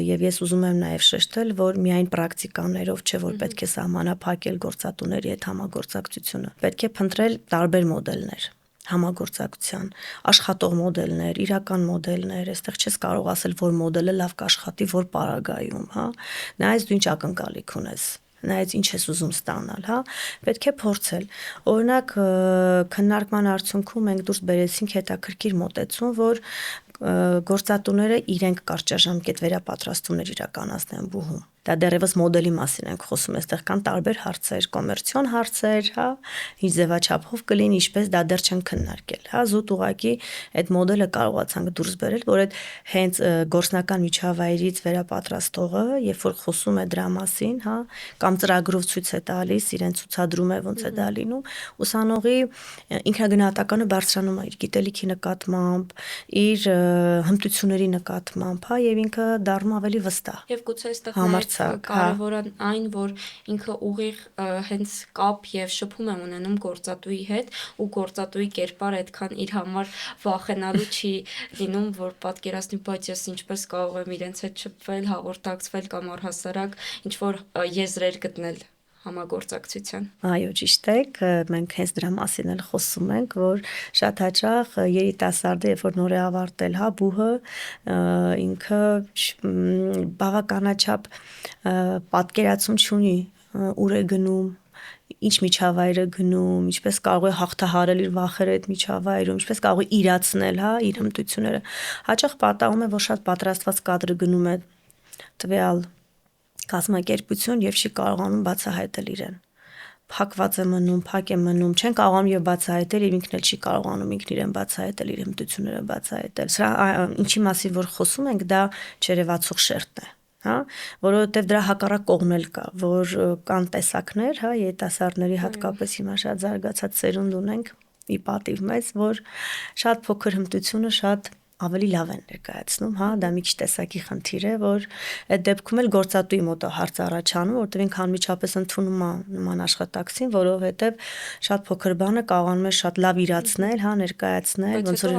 Speaker 1: եւ ես ուզում եմ նաեւ շեշտել, որ միայն պրակտիկաներով չէ, որ պետք է սահմանափակել գործատուների հետ համագործակցությունը։ Պետք է փնտրել տարբեր մոդելներ համագործակցության, աշխատող մոդելներ, իրական մոդելներ, այստեղ չես կարող ասել, որ մոդելը լավ կաշխատի որ պարագայում, հա, նայած դու ինչ ակնկալիք ունես, նայած ինչ ես ուզում ստանալ, հա, պետք է փորձել։ Օրինակ քննարկման արդյունքում մենք դուրս բերեցինք հետաքրքիր մոտեցում, որ գործատուները իրենք կարճաժամկետ վերապատրաստումներ իրականացնեն բուհում։ Դա դեռևս մոդելի մասին ենք խոսում, այստեղ կան տարբեր հարցեր, կոմերցիոն հարցեր, հա, ինչ ձևաչափով կլինի, ինչպես դա դեռ չեն քննարկել, հա, զուտ ուղղակի այդ մոդելը կարողացանք դուրս բերել, որ այդ հենց գործնական միջավայրից վերապատրաստողը, երբ որ խոսում է դրա մասին, հա, կամ ծրագրով ցույց է տալիս, իրեն ցուցադրում է ոնց է դա լինում, ուսանողի ինքնագնահատականը բարձրանում է իր գիտելիքի նկատմամբ, իր հմտությունների նկատմամբ, հա, եւ ինքը դառնում ավելի վստահ։
Speaker 2: Եվ գուցե այստեղ կարևոր է այն, որ ինքը ուղիղ հենց կապ եւ շփում է ունենում գործատուի հետ ու գործատուի կերպարը այդքան իր համար վախենալու չի լինում, որ պատկերացնի, բայց ես ինչպես կարող եմ իրենց հետ շփվել, հաղորդակցվել կամ առհասարակ ինչ որ եզրեր գտնել համագործակցության։
Speaker 1: Այո, ճիշտ եք, մենք հենց դրա մասին էլ խոսում ենք, որ շատ հաճախ երիտասարդը, երբ որ նոր է ավարտել, հա, բուհը, ինքը բավականաչափ պատկերացում չունի, ուր է գնում, ինչ միջավայր է գնում, ինչպես կարող է հաղթահարել իր վախերը այդ միջավայրում, ինչպես կարող է իրացնել, հա, իր հմտությունները։ Հաճախ պատահում է, որ շատ պատրաստված կադրը գնում է տվյալ կազմակերպություն եւ չի կարողանում բացահայտել իրեն։ Փակված է մնում, փակ է մնում, չեն կարողանում եւ բացահայտել եւ ինքն էլ չի կարողանում ինքն իրեն բացահայտել, իր հմտությունները բացահայտել։ Սրա ինչի մասին որ խոսում ենք, դա չերևացող շերտն է, հա, որովհետեւ դրա հակառակ կողմն էլ կա, որ կան տեսակներ, հա, երիտասարդների հատկապես հիմա շատ զարգացած սերունդ ունենք, ի պատիվ մեծ, որ շատ փոքր հմտությունը շատ ավելի լավ են ներկայացնում, հա, դա մի քիչ տեսակի խնդիր է, որ այդ դեպքում էլ գործատուի մոտ հարց առաջանում, որտեղ ինքը անմիջապես ընդունում է նման աշխատակցին, որովհետև շատ փոքր բանը կարողանում է շատ լավ իրացնել, հա, ներկայացնել, ոնց որ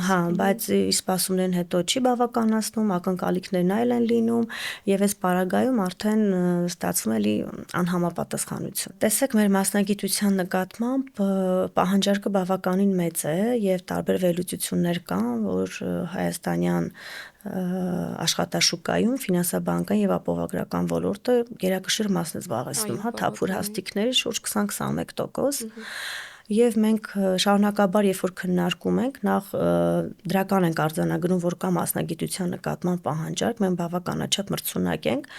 Speaker 1: հա, բայց իր սպասումներն հետո չի բավականացնում, ակնկալիքներն այլ են լինում, եւ այս պարագայում արդեն ստացվում է անհամապատասխանություն։ Տեսեք, մեր մասնագիտության նկատմամբ պահանջարկը բավականին մեծ է եւ տարբեր վերլուծություններ կան, որ հայաստանյան աշխատաշուկայում ֆինանսաբանկային եւ ապահովագրական ոլորտը գերակշիռ մասն է զբաղեցնում, հա, թափուր հաստիկների շուրջ 20-21%։ Եվ մենք շարունակաբար, երբ որ քննարկում ենք, նախ դրական ենք արձանագրում, որ կա մասնագիտության նկատմամբ պահանջարկ, մենք բավականաչափ մրցունակ ենք,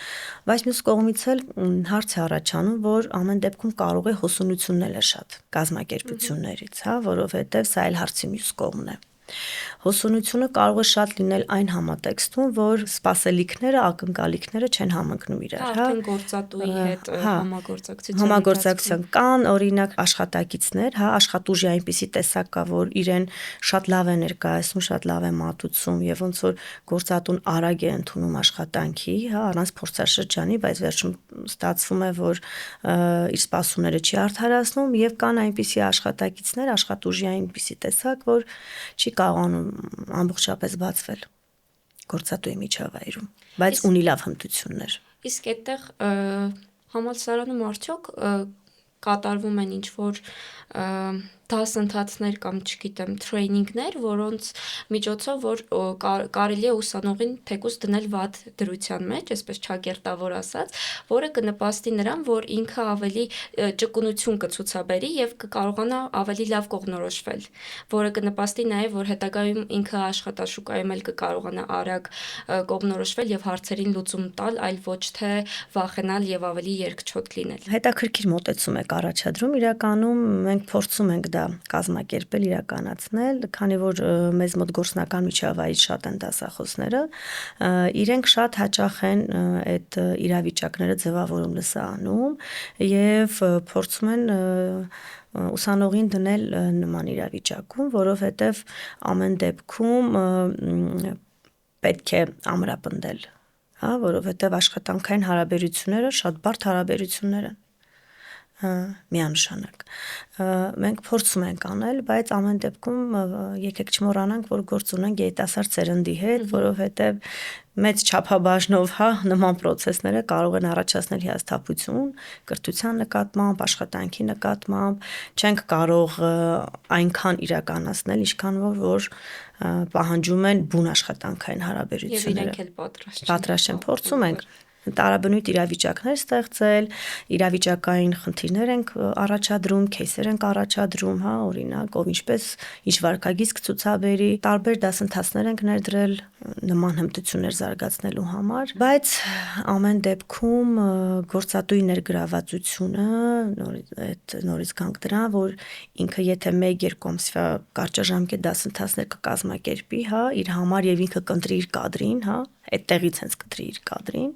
Speaker 1: բայց մյուս կողմից էլ հարց է առաջանում, որ ամեն դեպքում կարող է հոսունությունն էլ է շատ կազմակերպություններից, հա, որովհետև սա էլ հարցի մյուս կողմն է։ Հոսունությունը կարող է շատ լինել այն համատեքստում, որ սպասելիքները, ակնկալիքները չեն համընկնում իրար, հա,
Speaker 2: արդեն գործատուի հետ
Speaker 1: համագործակցություն կան, օրինակ աշխատակիցներ, հա, աշխատուժի այնպիսի տեսակ կա, որ իրեն շատ լավ է ներկայացնում, շատ լավ է մատուցում եւ ոնց որ գործատուն արագ է ընդունում աշխատանքի, հա, առանց փորձաշրջանի, բայց վերջում ստացվում է, որ իր սպասումները չի արդարացնում եւ կան այնպիսի աշխատակիցներ, աշխատուժի այնպիսի տեսակ, որ չի կարողանում ամբողջապես բացվել գործատուի միջավայրում, բայց ունի լավ հմտություններ։
Speaker 2: Իսկ այդտեղ համալսարանում արդյոք կատարվում են ինչ-որ դասընթացներ կամ, չգիտեմ, տրեյնինգներ, որոնց միջոցով որ կարելի է ուսանողին թեկուզ դնել վատ դրության մեջ, այսպես ճակերտավոր ասած, որը կնպաստի նրան, որ ինքը ավելի ճկունություն կցուցաբերի եւ կկարողանա ավելի լավ կողմնորոշվել, որը կնպաստի նաեւ, որ հետագայում ինքը աշխատաշուկայում էլ կկարողանա արագ կողմնորոշվել եւ հարցերին լուծում տալ, այլ ոչ թե վախենալ եւ ավելի երկչոտ լինել։
Speaker 1: Հետաքրքիր մոտեցում եք առաջադրում, իրականում մենք փորձում ենք դա կազմակերպել, իրականացնել, քանի որ մեզ մոտ գործնական միջավայրից շատ են դասախոսները, իրենք շատ հաճախ են այդ իրավիճակները ձևավորում լսանում եւ փորձում են ուսանողին դնել նման իրավիճակում, որովհետեւ ամեն դեպքում պետք է ամրապնդել, հա, որովհետեւ աշխատանքային հարաբերությունները շատ բարդ հարաբերություններ են միանշանակ։ Մենք փորձում ենք անել, բայց ամեն դեպքում եկեք չմոռանանք, որ գործ ունենք երիտասարդ սերնդի հետ, որովհետև մեծ չափաբաժնով, հա, նման process-ները կարող են առաջացնել հիասթափություն, կրթության նկատմամբ, աշխատանքի նկատմամբ, չենք կարող այնքան իրականացնել, ինչքան որ պահանջում են բուն աշխատանքային հարաբերությունները։
Speaker 2: Եվ իրենք էլ
Speaker 1: պատրաստ են, փորձում ենք տարաբնույթ իրավիճակներ ստեղծել, իրավիճակային խնդիրներ ենք առաջադրում, кейսեր ենք առաջադրում, հա, օրինակ, ով ինչպես ինչ վարքագիծ կցուցաբերի, տարբեր դասընթացներ ենք ներդրել նման հմտություններ զարգացնելու համար, բայց ամեն դեպքում գործատուի ներգրավվածությունը նորից գանք դրան, որ ինքը եթե 1-2 ամսվա կարճաժամկետ դասընթացներ կկազմակերպի, հա, իր համար եւ ինքը կընտրի իր կադրին, հա, այդտեղից հենց կտրի իր կադրին,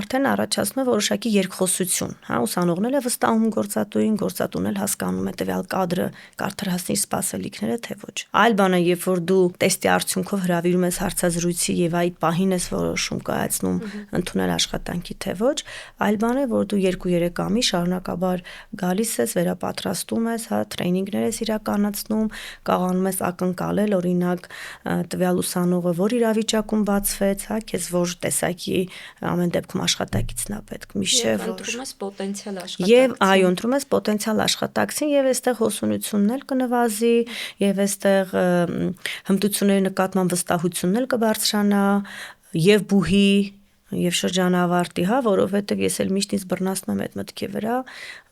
Speaker 1: արդեն առաջացնում է որոշակի երկխոսություն, հա, ուսանողն էլ է վստահում գործատուին, գործատուն էլ հասկանում է տվյալ կադրը կարդարացնի սպասելիքները, թե ոչ։ Այլ բան է, երբ որ դու տեստի արդյունքով հրավիրում ես հարցազրույցի եւ այդ պահին ես որոշում կայացնում ընդունել աշխատանքի, թե ոչ, այլ բան է, որ դու 2-3 ամիս շարունակաբար գալիս ես, վերապատրաստում ես, հա, տրեյնինգներ ես իրականացնում, կարողանում ես ակնկալել, օրինակ, տվյալ ուսանողը որ իրավիճակում բացվեց, հա, քեզ որ տեսակի ամեն դեպքում աշխատակիցն է պետք, միշտ
Speaker 2: ընտրում ես պոտենցիալ աշխատակցին։
Speaker 1: Եվ այո, ընտրում ես պոտենցիալ աշխատակցին եւ այստեղ հոսունությունն էլ կնվազի, եւ այստեղ հմտությունների նկատմամբ վստահությունն էլ կբարձրանա, եւ բուհի եւ շրջանավարտի, հա, որովհետեւ ես էլ միշտ ինձ բռնացնում եմ այդ մտքի վրա,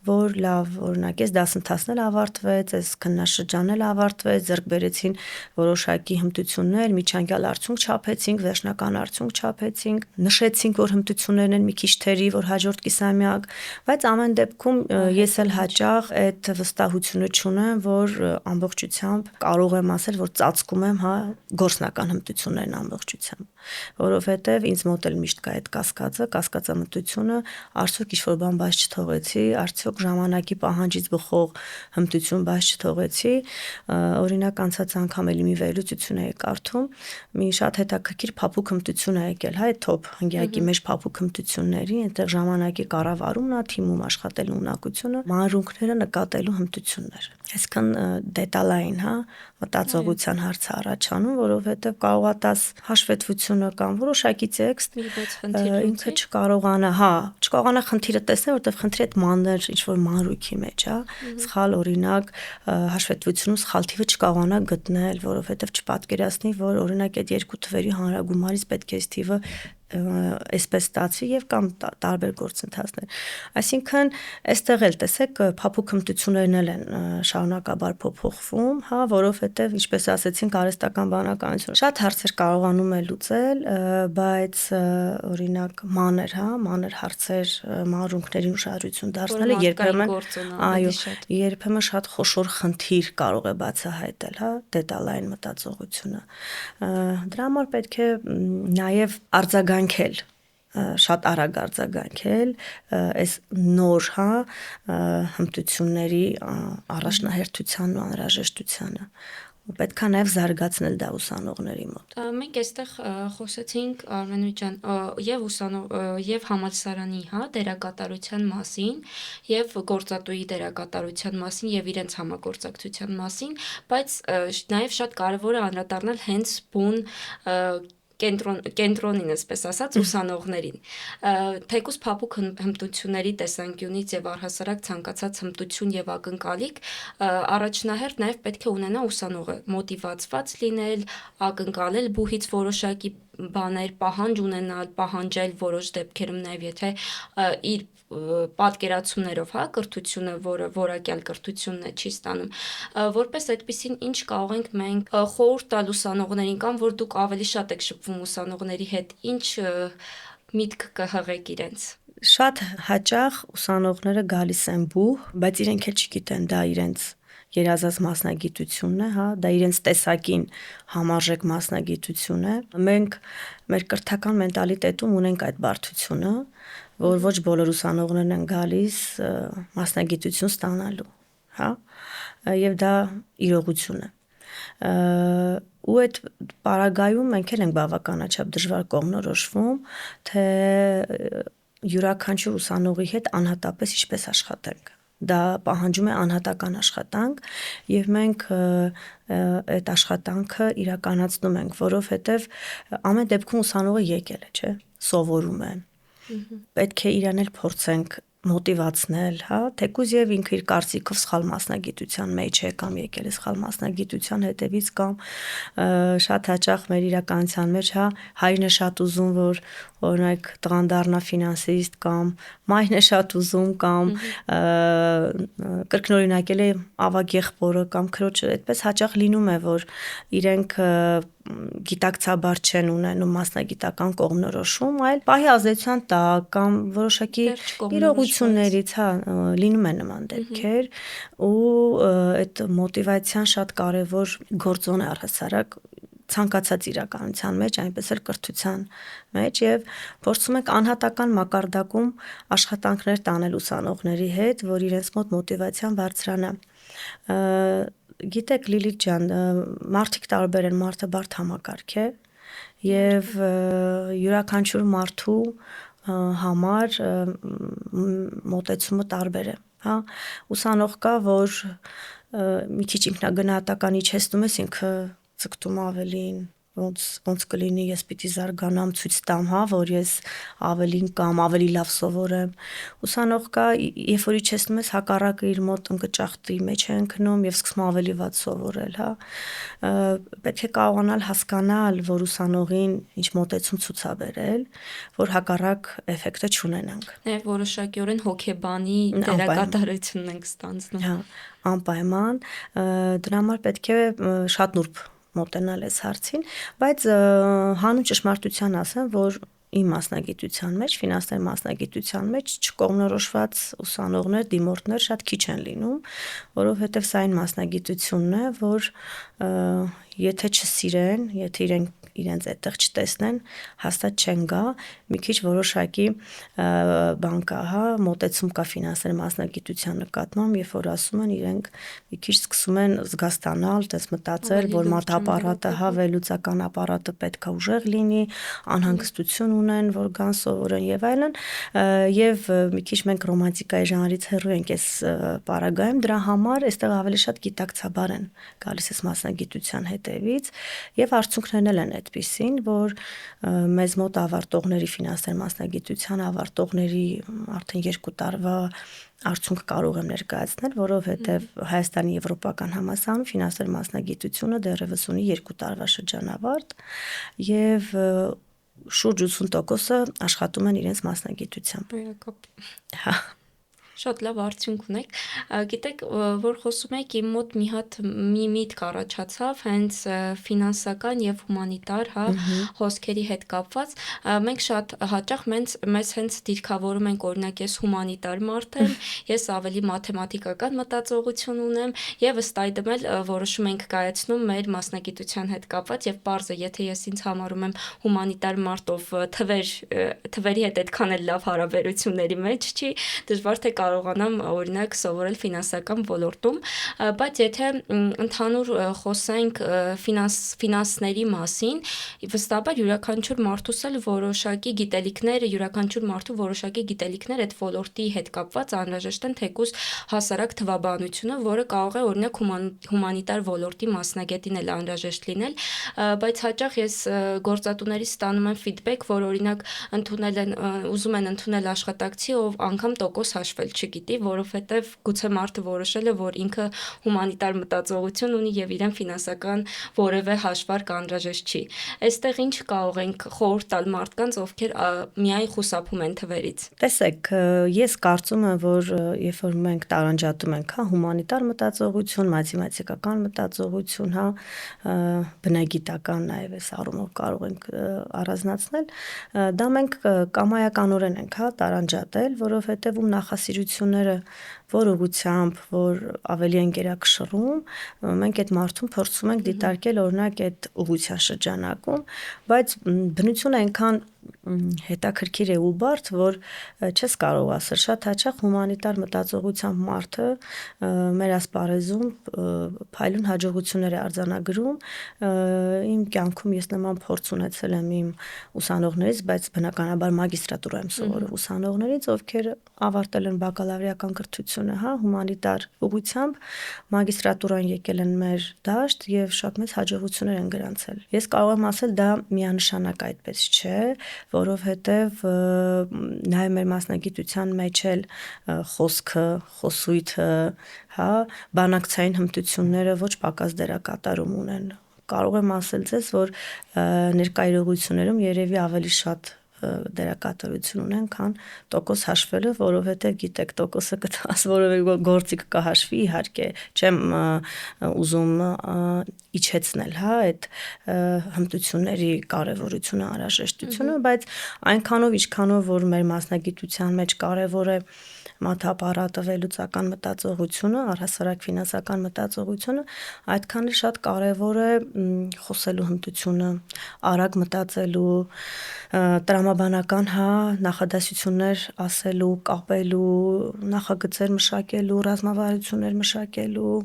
Speaker 1: որ լավ, օրինակ, այս դասընթացն էլ ավարտվեց, այս քննաշրջանն էլ ավարտվեց, ձեռք բերեցին որոշակի հմտություններ, միջանկյալ արդյունք չափեցինք, վերջնական արդյունք չափեցինք, նշեցինք, որ հմտություններն են մի քիչ թերի, որ հաջորդ կիսամյակ, բայց ամեն դեպքում ես էլ հաճախ այդ վստահությունը չունեմ, որ ամբողջությամբ կարող եմ ասել, որ ծածկում եմ, հա, գործնական հմտություններն ամբողջությամբ, որովհետև ինձ մոտ էլ միշտ կա այդ կասկածամտությունը, արդյոք ինչ-որ բան բաց չթողեցի, արդյոք ժամանակի պահանջից բխող հմտություն բաց չթողեցի, օրինակ անցած անգամ էլի մի վերլուծություն էի կարդում, մի շատ հետաքրքիր փափուկ հմտություն է եկել, հա, այդ top հնգյակի մեջ փափուկ հմտությունների, այնտեղ ժամանակի կառավարումն է, թիմում աշխատելու ունակությունը, մանրունքները նկատելու հմտություններ, այսքան դետալային, հա, մտածողության հարց է առաջանում, որովհետև կարող է տաս հաշվետվությունը կամ որոշակի տեքստ ինքը չկարողանա, հա, չկարողանա խնդիրը տեսնել, որովհետև խնդիրը այդ մանր ինչ-որ մանրույքի մեջ է, սխալ օրինակ հաշվետվությունում սխալ թիվը չկարողանա գտնել, որովհետև չպատկերացնի, որ օրինակ այդ երկու թվերի հանրագումարից պետք է այս թիվը այսպես ստացվի եւ կամ տարբեր գործընթացներ։ Այսինքն, այստեղ էլ տեսեք փափուկ հմտություններն էլ են շարունակաբար փոփոխվում, հա, որովհետեւ ինչպես ասեցինք, արհեստական բանականությունը շատ հարցեր կարողանում է լուծել, բայց օրինակ մանր հարցեր, մանրունքների ուշադրություն դարձնելը երբեմն շատ խոշոր խնդիր կարող է բացահայտել, հա, դետալային մտածողությունը։ Դրա համար պետք է նաև արձագանքել, շատ արագ արձագանքել այս նոր, հա, հմտությունների առաջնահերթության ու անհրաժեշտությանը։ Պետք է նաև զարգացնել դա ուսանողների մոտ։
Speaker 2: Մենք այստեղ խոսեցինք Արմենու ջան եւ համալսարանի, հա, դերակատարության մասին եւ գործատուի դերակատարության մասին եւ իրենց համագործակցության մասին, բայց նաեւ շատ կարեւոր է անդրադառնալ հենց բուն կենտրոնին, այսպես ասած, ուսանողներին։ Թեկուզ փափուկ հմտությունների տեսանկյունից եւ առհասարակ ցանկացած հմտություն եւ ակնկալիք առաջնահերթ նաեւ պետք է ունենա ուսանողը մոտիվացված լինել, ակնկալել բուհից որոշակի բաներ, պահանջ ունենալ, պահանջել որոշ դեպքերում նաեւ եթե իր պատկերացումներով, հա, կրթությունը, որը որակյալ կրթությունն է, չի ստանում, որպես այդպեսին ինչ կարող ենք մենք խորհուրդ տալ ուսանողներին կամ որ դուք ավելի շատ եք շփվում ուսանողների հետ, ինչ միտք կհղեք իրենց։
Speaker 1: Շատ հաճախ ուսանողները գալիս են բուհ, բայց իրենք էլ չգիտեն դա իրենց երազած մասնագիտությունն է, հա, դա իրենց տեսակին համարժեք մասնագիտություն է։ Մենք մեր կրթական մենտալիտետում ունենք այդ բարդությունը, որ ոչ բոլոր ուսանողներն են գալիս մասնագիտություն ստանալու, հա, եւ դա իրողություն է։ Ու այդ պարագայում մենք էլ ենք բավականաչափ դժվար կողմնորոշվում, թե յուրաքանչյուր ուսանողի հետ անհատապես ինչպես աշխատենք։ Դա պահանջում է անհատական աշխատանք եւ մենք այդ աշխատանքը իրականացնում ենք, որովհետեւ ամեն դեպքում ուսանողը եկել է, չէ՞, սովորում է։ Պետք է իրան էլ փորձենք մոտիվացնել, հա, թեկուզ եւ ինքը իր կարծիքով սխալ մասնագիտության մեջ է կամ եկել է սխալ մասնագիտության հետևից կամ շատ հաճախ մեր իրականության մեջ, հա, հայրն է շատ ուզում, որ օրինակ տղան դառնա ֆինանսիստ կամ մայրն է շատ ուզում կամ կրկնօրինակել է ավագ եղբորը կամ քրոջը, այդպես հաճախ լինում է, որ իրենք գիտակցաբար չեն ունենում մասնագիտական կողմնորոշում, այլ պահի ազդեցության տակ կամ որոշակի իրողություններից, հա, լինում է նման դեպքեր ու այդ մոտիվացիան շատ կարևոր գործոն է առհասարակ ցանկացած իրականության մեջ, այնպես էլ կրթության մեջ եւ փորձում ենք անհատական մակարդակում աշխատանքներ տանել ուսանողների հետ, որ իրենց մոտ մոտիվացիան բարձրանա։ Գիտեք Լիլիթ ջան, մարդիկ տարբեր են, մարդը բարդ համակարգ է եւ յուրաքանչյուր մարդու համար մոտեցումը տարբեր է, հա, ուսանող կա, որ մի քիչ ինքնագնահատական իջեցնում ես, ինքը ցկտում ավելին, ոնց կլինի, ես պիտի զարգանամ, ցույց տամ, հա, որ ես ավելին կամ ավելի լավ սովորեմ։ Ուսանող կա, երբ որ իջեցնում ես, հակառակը իր մոտ ընկճախտի մեջ է ընկնում եւ սկսում ավելի վատ սովորել, հա։ Պետք է կարողանալ հասկանալ, որ ուսանողին ինչ մոտեցում ցուցաբերել, որ հակառակ էֆեկտը չունենանք։
Speaker 2: Նաեւ որոշակիորեն հոգեբանի դերակատարությունն ենք ստանձնում։
Speaker 1: Հա, անպայման, դրա համար պետք է շատ նուրբ մոտենալ այս հարցին, բայց հանուն ճշմարտության ասեմ, որ իմ մասնագիտության մեջ, ֆինանսների մասնագիտության մեջ չկողմնորոշված ուսանողներ, դիմորդներ շատ քիչ են լինում, որովհետև սա այն մասնագիտությունն է, որ եթե չսիրեն, եթե իրենց այդտեղ չտեսնեն, հաստատ չեն գա, մի քիչ որոշակի բան կա, հա, մոտեցում կա ֆինանսների մասնագիտության նկատմամբ, երբ որ ասում են, իրենք մի քիչ սկսում են զգաստանալ, տես մտածել, որ մատապարատը, հա, վերլուծական ապարատը պետք է ուժեղ լինի, անհանգստություն ունեն, որ գան սովորեն եւ այլն, եւ մի քիչ մենք ռոմանտիկայի ժանրից հեռու ենք այս պարագայում, դրա համար այստեղ ավելի շատ գիտակցաբար են գալիս այս մասնագիտության հետևից եւ արդյունքներն էլ են այդ այդպիսին, որ մեզ մոտ ավարտողների ֆինանսներ մասնագիտության ավարտողների արդեն 2 տարվա արդյունք կարող եմ ներկայացնել, որովհետև Հայաստանի Եվրոպական համալսարանում ֆինանսների մասնագիտությունը դեռևս ունի 2 տարվա շրջանավարտ եւ շուրջ 80%-ը աշխատում են իրենց մասնագիտությամբ։ Հա։
Speaker 2: Շատ լավ արդյունք ունեք։ Գիտեք, որ խոսում եք, իմ մոտ մի հատ մի միտք առաջացավ հենց ֆինանսական եւ հումանիտար, հա, հոսքերի հետ կապված։ Մենք շատ հաճախ մեզ հենց դիրքավորում ենք, օրինակ, ես հումանիտար մարդ եմ, ես ավելի մաթեմատիկական մտածողություն ունեմ եւ ըստ այդմ էլ որոշում ենք կայացնում մեր մասնագիտության հետ կապված եւ պարզը, եթե ես ինձ համարում եմ հումանիտար մարդ, ով թվերի հետ այդքան էլ լավ հարաբերությունների մեջ չի, դժվար թե կարողանամ օրինակ սովորել ֆինանսական ոլորտում, բայց եթե ընդհանուր խոսենք ֆինանսների մասին, վստահաբար յուրաքանչյուր մարդուս էլ որոշակի գիտելիքներ, յուրաքանչյուր մարդու որոշակի գիտելիքներ այդ ոլորտի հետ կապված անհրաժեշտ են, թեկուզ հասարակ թվաբանությունը, որը կարող է օրինակ հումանիտար ոլորտի մասնագետին էլ անհրաժեշտ լինել, բայց հաճախ ես գործատուներից ստանում եմ ֆիդբեք, որ օրինակ ուզում են ընդունել աշխատակցի, ով անգամ տոկոս հաշվել չգիտի, որովհետև գուցե մարդը որոշել է, որ ինքը հումանիտար մտածողություն ունի եւ իրեն ֆինանսական որևէ հաշվարկ անհրաժեշտ չի։ Այստեղ ինչ կարող ենք խորհուրդ տալ մարդկանց, ովքեր միայն խուսափում են թվերից։
Speaker 1: Տեսեք, ես կարծում եմ, որ երբ որ մենք տարանջատում ենք, հա, հումանիտար մտածողություն, մաթեմատիկական մտածողություն, հա, բնագիտական նաև այս առումով կարող ենք առանձնացնել, դա մենք կամայականորեն ենք, հա, տարանջատել, որովհետև նախասիրությունները որ ուղղությամբ, որ ավելի են գերակշռում, մենք այդ մարդուն փորձում ենք դիտարկել օրինակ այդ ուղղության շրջանակում, բայց բնությունը այնքան հետաքրքիր է ու բարդ, որ չես կարող ասել, շատ հաճախ հումանիտար մտածողությամբ մարդը մեր ասպարեզում փայլուն հաջողություններ է արձանագրում, իմ կյանքում ես նման փորձ ունեցել եմ իմ ուսանողներից, բայց բնականաբար մագիստրատուրա եմ սովորել ուսանողներից, ովքեր ավարտել են բակալավրիական կրթությունը, հա, հումանիտար ուղղությամբ, մագիստրատուրան եկել են մեր դաշտ եւ շատ մեծ հաջողություններ են գրանցել։ Ես կարող եմ ասել, դա միանշանակ այդպես չէ, որովհետեւ նաեւ մեր մասնագիտության մեջ էլ խոսքը, խոսույթը, հա, բանակցային հմտությունները ոչ պակաս դերակատարում ունեն։ Կարող եմ ասել ձեզ, որ ներկա իրողություններում երևի ավելի շատ դերակատարություն ունեն, քան տոկոս հաշվելը, որովհետև գիտեք, տոկոսը կտաս որևէ գործիք կհաշվի, իհարկե, չեմ ուզում իջեցնել, հա, այդ հմտությունների կարևորությունը, անհրաժեշտությունը, բայց այնքանով, ինչքանով որ մեր մասնագիտության մեջ կարևոր է մաթապարատը, վերլուծական մտածողությունը, առհասարակ ֆինանսական մտածողությունը, այդքան էլ շատ կարևոր է խոսելու հմտությունը, արագ մտածելու, տրամաբանական, հա, նախադասություններ ասելու, կապելու, նախագծեր մշակելու, ռազմավարություններ մշակելու,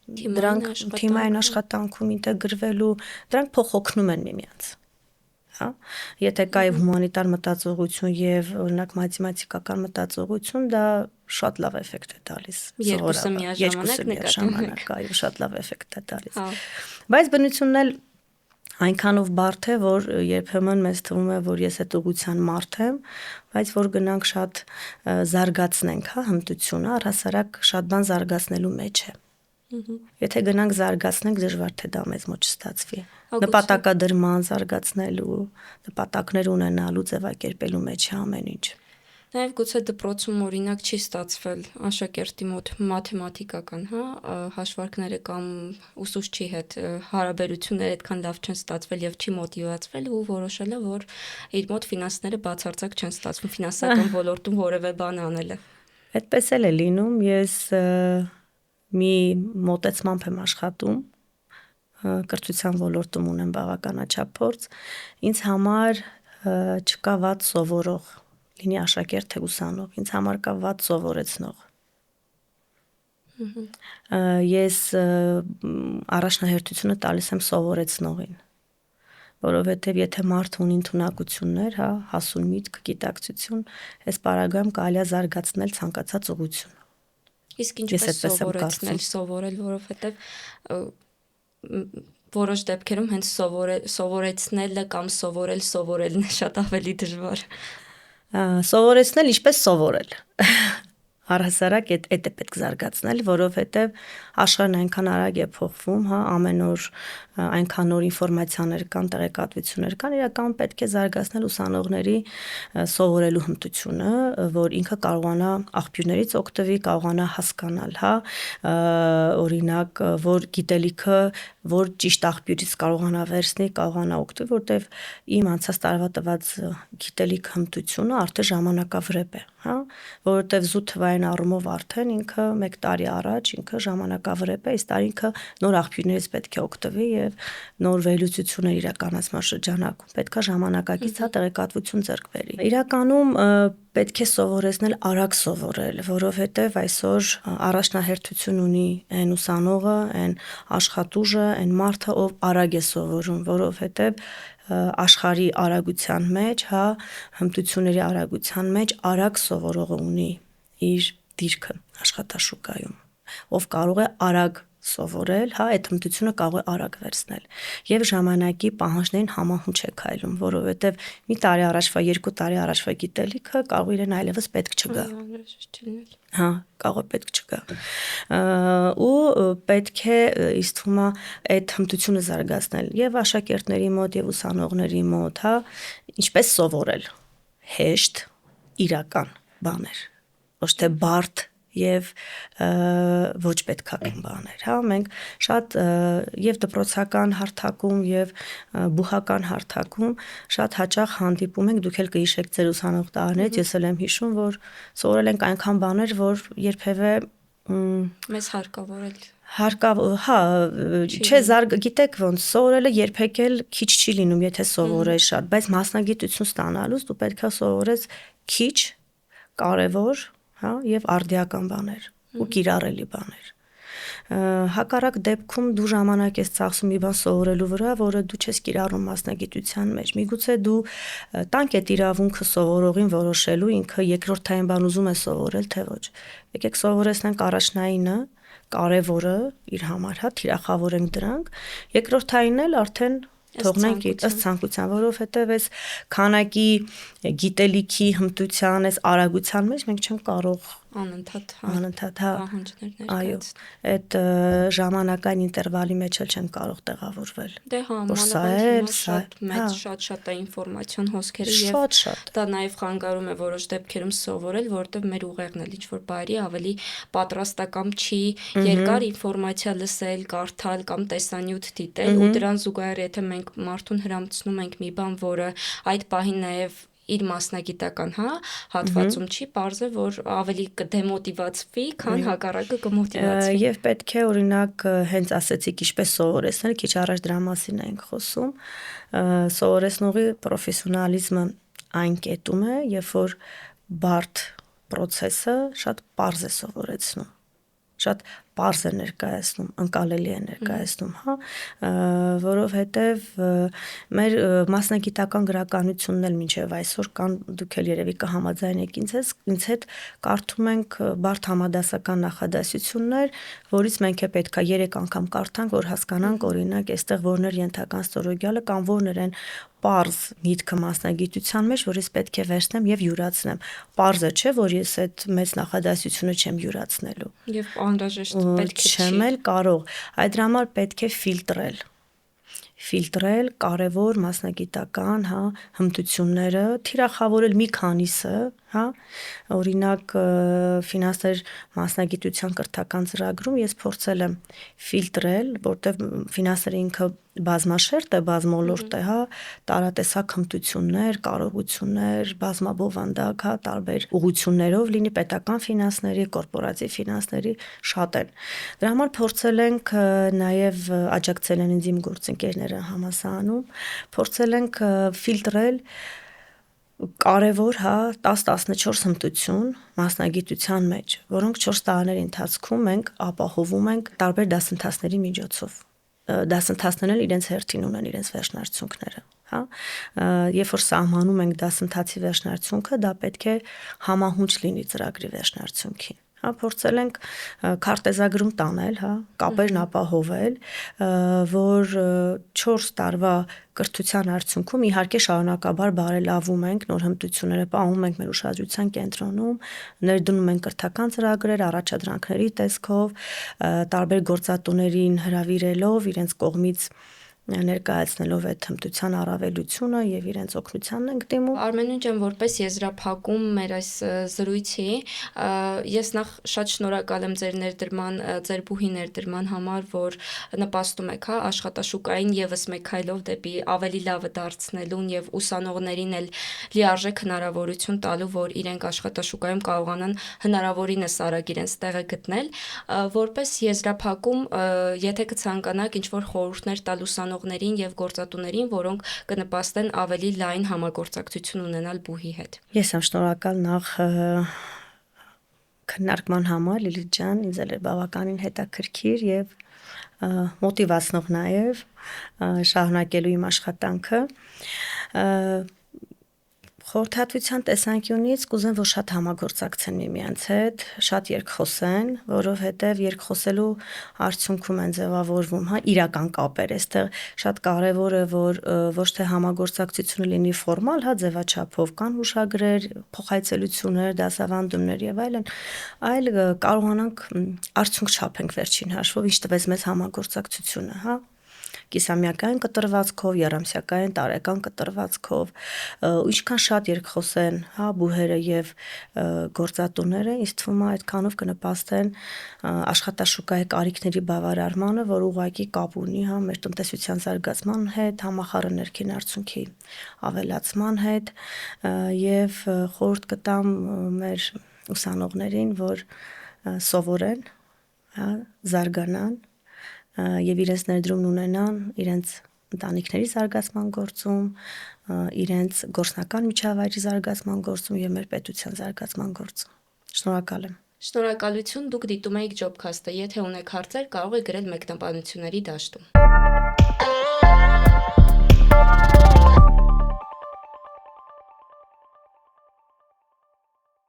Speaker 1: դրանք թիմային աշխատանքում ինտեգրվելու, դրանք փոխօգնում են միմյանց։ Հա, եթե կա եւ հումանիտար մտածողություն եւ օրինակ մաթեմատիկական մտածողություն, դա շատ լավ էֆեկտ է տալիս։
Speaker 2: Երկուսը միաժամանակ
Speaker 1: այո, շատ լավ էֆեկտ է տալիս։ Բայց բնությունն էլ այնքանով բարդ է, որ երբեմն մեզ թվում է, որ ես այդ ուղղության մարդ եմ, բայց որ գնանք շատ զարգացնենք, հա, հմտությունը, առհասարակ շատ բան զարգացնելու մեջ է։ Եթե գնանք զարգացնենք, դժվար թե դա մեզ մոտ չստացվի։ Նպատակադրման զարգացնելու, նպատակներ ունենալու, ձևակերպելու մեջ է ամեն ինչ։
Speaker 2: Նաև գուցե դպրոցում օրինակ չի ստացվել աշակերտի մոտ մաթեմատիկական, հա, հաշվարկները կամ ուսուցչի հետ հարաբերությունները այդքան լավ չեն ստացվել եւ չի մոտիվացվել ու որոշել է, որ իր մոտ ֆինանսները բացարձակ չեն ստացվում, ֆինանսական ոլորտում որևէ բան անել է։
Speaker 1: Այդպես էլ է լինում, ես մի մոտեցմամբ եմ աշխատում, կրթության ոլորտում ունեմ բավականաչափ փորձ, ինձ համար չկա վատ սովորող, լինի աշակերտ թե ուսանող, ինձ համար կա վատ սովորեցնող։ Ես առաջնահերթությունը տալիս եմ սովորեցնողին, որովհետև եթե մարդը ունի ընդունակություններ, հա, հասուն միտք, գիտակցություն, այս պարագայում կարելի է զարգացնել ցանկացած ուղղություն։
Speaker 2: Իսկ ինչպես սովորեցնել, սովորել, որովհետև որոշ դեպքերում հենց սովորեցնելը կամ սովորելն է շատ ավելի դժվար։
Speaker 1: Սովորեցնել ինչպես սովորել։ Առհասարակ այդ է պետք զարգացնել, որովհետև աշխարհն այնքան արագ է փոխվում, հա, ամեն օր այնքան նոր ինֆորմացիաներ կան, տեղեկատվություններ կան, իրականում պետք է զարգացնել ուսանողների սովորելու հմտությունը, որ ինքը կարողանա աղբյուրներից օգտվի, կարողանա հասկանալ, հա, օրինակ, որ գիտելիքը, որ ճիշտ աղբյուրից կարողանա վերցնի, կարողանա օգտվի, որտեղ իմ անցած տարվա տված գիտելիք հմտությունը արդեն ժամանակավրեպ է, հա, որովհետև զուտ թվային առումով արդեն ինքը 1 տարի առաջ ինքը ժամանակավրեպ է, այս տարի ինքը նոր աղբյուրներից պետք է օգտվի եւ նոր վերլուծություններ իրականացման շրջանակում պետք է ժամանակակից հա տեղեկատվություն ձեռք բերի։ Իրականում պետք է սովորեցնել արագ սովորել, որովհետև այսօր առաջնահերթություն ունի այն ուսանողը, այն աշխատուժը, այն մարդը, ով արագ է սովորում, որովհետև աշխարհի արագության մեջ, հա, հմտությունների արագության մեջ արագ սովորողը ունի իր դիրքը աշխատաշուկայում, ով կարող է արագ սովորել, հա, այդ հմտությունը կարող է արագ վերցնել եւ ժամանակի պահանջներին համահունչ է քայլում, որովհետեւ մի տարի առաջվա, 2 տարի առաջվա գիտելիքը կարող իրեն այլևս պետք չգա։ Հա, կարող է պետք չգա։ Ու պետք է ինձ թվում է այդ հմտությունը զարգացնել եւ աշակերտների մոտ եւ ուսանողների մոտ, հա, ինչպես սովորել հեշտ իրական բաներ, ոչ թե բարդ եւ ոչ պետքական բաներ, հա, մենք շատ եւ դպրոցական հարթակում եւ բուհական հարթակում շատ հաճախ հանդիպում ենք, դուք էլ կհիշեք ձեր ուսանող տարիներից, ես էլ եմ հիշում, որ սովորել ենք այնքան բաներ, որ երբևէ
Speaker 2: մեզ հարկավոր
Speaker 1: հա, չէ, գիտեք ոնց սովորելը երբեք էլ քիչ չի լինում, եթե սովորես շատ, բայց մասնագիտություն ստանալուց դու պետք է սովորես քիչ, կարևոր, հա, եւ արդիական բաներ ու կիրառելի բաներ։ Հակառակ դեպքում դու ժամանակ ես ծախսում մի բան սովորելու վրա, որը դու չես կիրառում մասնագիտության մեջ։ Միգուցե դու տանք այդ իրավունքը սովորողին որոշելու, ինքը երկրորդային բան ուզում է սովորել, թե ոչ։ Եկեք սովորեցնենք առաջնայինը, կարևորը իր համար, հա, թիրախավորենք դրանք, երկրորդայինն էլ արդեն թողնենք ըստ ցանկության, որովհետև այս քանակի գիտելիքի հմտության, այս արագության մեջ մենք չենք կարող
Speaker 2: անընդհատ
Speaker 1: պահանջներ ներկայացնել։ Այդ ժամանակային ինտերվալի մեջ էլ չեն կարող տեղավորվել։
Speaker 2: Դե հա, մանավանդ շատ մեծ շատ է ինֆորմացիոն հոսքերը եւ դա նաեւ խանգարում է որոշ դեպքերում սովորել, որովհետեւ մեր ուղեղն էլ ինչ-որ բարի ավելի պատրաստակամ չի երկար ինֆորմացիա լսել, կարդալ կամ տեսանյութ դիտել ու դրան զուգահեռ եթե մենք մարդուն հրամցնում ենք մի բան, որը այդ պահին նաեւ իր մասնագիտական, հա, հատվածում չի, պարզ է, որ ավելի կդեմոտիվացվի, քան հակառակը կմոտիվացվի։
Speaker 1: Եվ պետք է օրինակ հենց ասեցիք ինչպես սովորեցնել, քիչ առաջ դրա մասին ենք խոսում, սովորեցնողի պրոֆեսիոնալիզմը այն կետում է, երբ որ բարդ process-ը շատ պարզ է սովորեցնում, շատ պարզ է ներկայացնում, ընկալելի է ներկայացնում, հա, որովհետև մեր մասնագիտական գրականությունն էլ մինչև այսօր կան, դուք էլ երևի կհամաձայնեք ինձ հետ, կարդում ենք բարդ համադասական նախադասություններ, որից մենք է պետքա 3 անգամ կարդանք, որ հասկանանք օրինակ այստեղ որն էր ենթական ստորոգյալը կամ որն էր այն պարզ միտքը մասնագիտության մեջ, որ ես պետք է վերցնեմ եւ յուրացնեմ։ Պարզը չէ, որ ես այդ մեծ նախադասությունը չեմ յուրացնելու։
Speaker 2: Եվ անհրաժեշտ պետք է
Speaker 1: չեմ էլ կարող, այդ դրա համար պետք է ֆիլտրել կարևոր մասնագիտական, հա, հմտությունները, թիրախավորել մի քանիսը, հա, օրինակ ֆինանսներ մասնագիտության կրթական ծրագրում ես փորձել եմ ֆիլտրել, որտեղ ֆինանսները ինքը բազմաշերտ է, բազմոլորտ է, հա, տարատեսակ հմտություններ, կարողություններ, բազմաբովանդակ, հա, տարբեր ուղղություններով լինի պետական ֆինանսների, կորպորատիվ ֆինանսների շատ են։ Դրա համար փորձել ենք նաև աջակցել են ինձ իմ գործընկերները համալսարանում, փորձել ենք ֆիլտրել կարևոր, հա, 10-14 հմտություն մասնագիտության մեջ, որոնք 4 տարիների ընթացքում մենք ապահովում ենք տարբեր դասընթացների միջոցով։ Դասընթացներն էլ իրենց հերթին ունեն իրենց վերջնարդյունքները, հա, երբ որ սահմանում ենք դասընթացի վերջնարդյունքը, դա պետք է համահունչ լինի ծրագրի վերջնարդյունքին, Հա, փորձել ենք քարտեզագրում տանել, հա, կապերն ապահովել, որ 4 տարվա կրթության արդյունքում իհարկե շարունակաբար բարելավում ենք, նոր հմտությունները պահում ենք մեր ուշադրության կենտրոնում, ներդնում ենք կրթական ծրագրեր, առաջադրանքների տեսքով, տարբեր գործատուներին հրավիրելով իրենց կողմից ներկայացնելով այդ հմտության առավելությունը եւ իրենց օգնությանն ենք դիմում։
Speaker 2: Արմենու ջան, որպես եզրափակում մեր այս զրույցի, ես նախ շատ շնորհակալ եմ ձեր ներդրման, ձեր բուհի ներդրման համար, որ նպաստում եք, հա, աշխատաշուկային եւս մեկ քայլով դեպի ավելի լավը դարձնելուն եւ ուսանողներին էլ լիարժեք հնարավորություն տալու, որ իրենք աշխատաշուկայում կարողանան հնարավորինս արագ իրենց տեղը գտնել, որպես եզրափակում, եթե կցանկանաք ինչ-որ խորհուրդներ տալ ուսանողներին եւ գործատուներին, որոնք կնպաստեն ավելի լայն համագործակցություն ունենալ բուհի հետ։
Speaker 1: Ես եմ շնորհակալ նախ քննարկման համար, Լիլիթ ջան, ինձ էլ է բավականին հետաքրքիր եւ մոտիվացնող նաեւ շարունակելու իմ աշխատանքը։ Խորհրդատվության տեսանկյունից կուզեմ, որ շատ համագործակցեն միմյանց հետ, շատ երկխոսեն, որովհետև երկխոսելու արդյունքում են ձևավորվում, հա, իրական կապեր, այստեղ շատ կարևոր է, որ ոչ թե համագործակցությունը լինի ֆորմալ, հա, ձևաչափով, կան հուշագրեր, փոխայցելություններ, դասավանդումներ եւ այլն, այլ կարողանանք արդյունք չափենք վերջին հաշվով, ինչ տվեց մեզ համագործակցությունը, հա, կիսամյակային կտրվածքով, եռամսյակային, տարեկան կտրվածքով, ինչքան շատ երկխոսեն, հա, բուհերը եւ գործատուները, ինձ թվում է այդքանով կնպաստեն աշխատաշուկայի կարիքների բավարարմանը, որ ուղղակի կապ ունի, հա, մեր տնտեսության զարգացման հետ, համախառն ներքին արդյունքի ավելացման հետ եւ խորհուրդ կտամ մեր ուսանողներին, որ սովորեն, հա, զարգանան եւ իրենց ներդրումն ունենան իրենց ընտանիքների զարգացման գործում, իրենց գործնական միջավայրի զարգացման գործում եւ մեր պետության զարգացման գործում։ Շնորհակալ եմ։
Speaker 2: Շնորհակալություն, դուք դիտում եք Jobcast-ը, եթե ունեք հարցեր, կարող եք գրել մեկնաբանությունների դաշտում։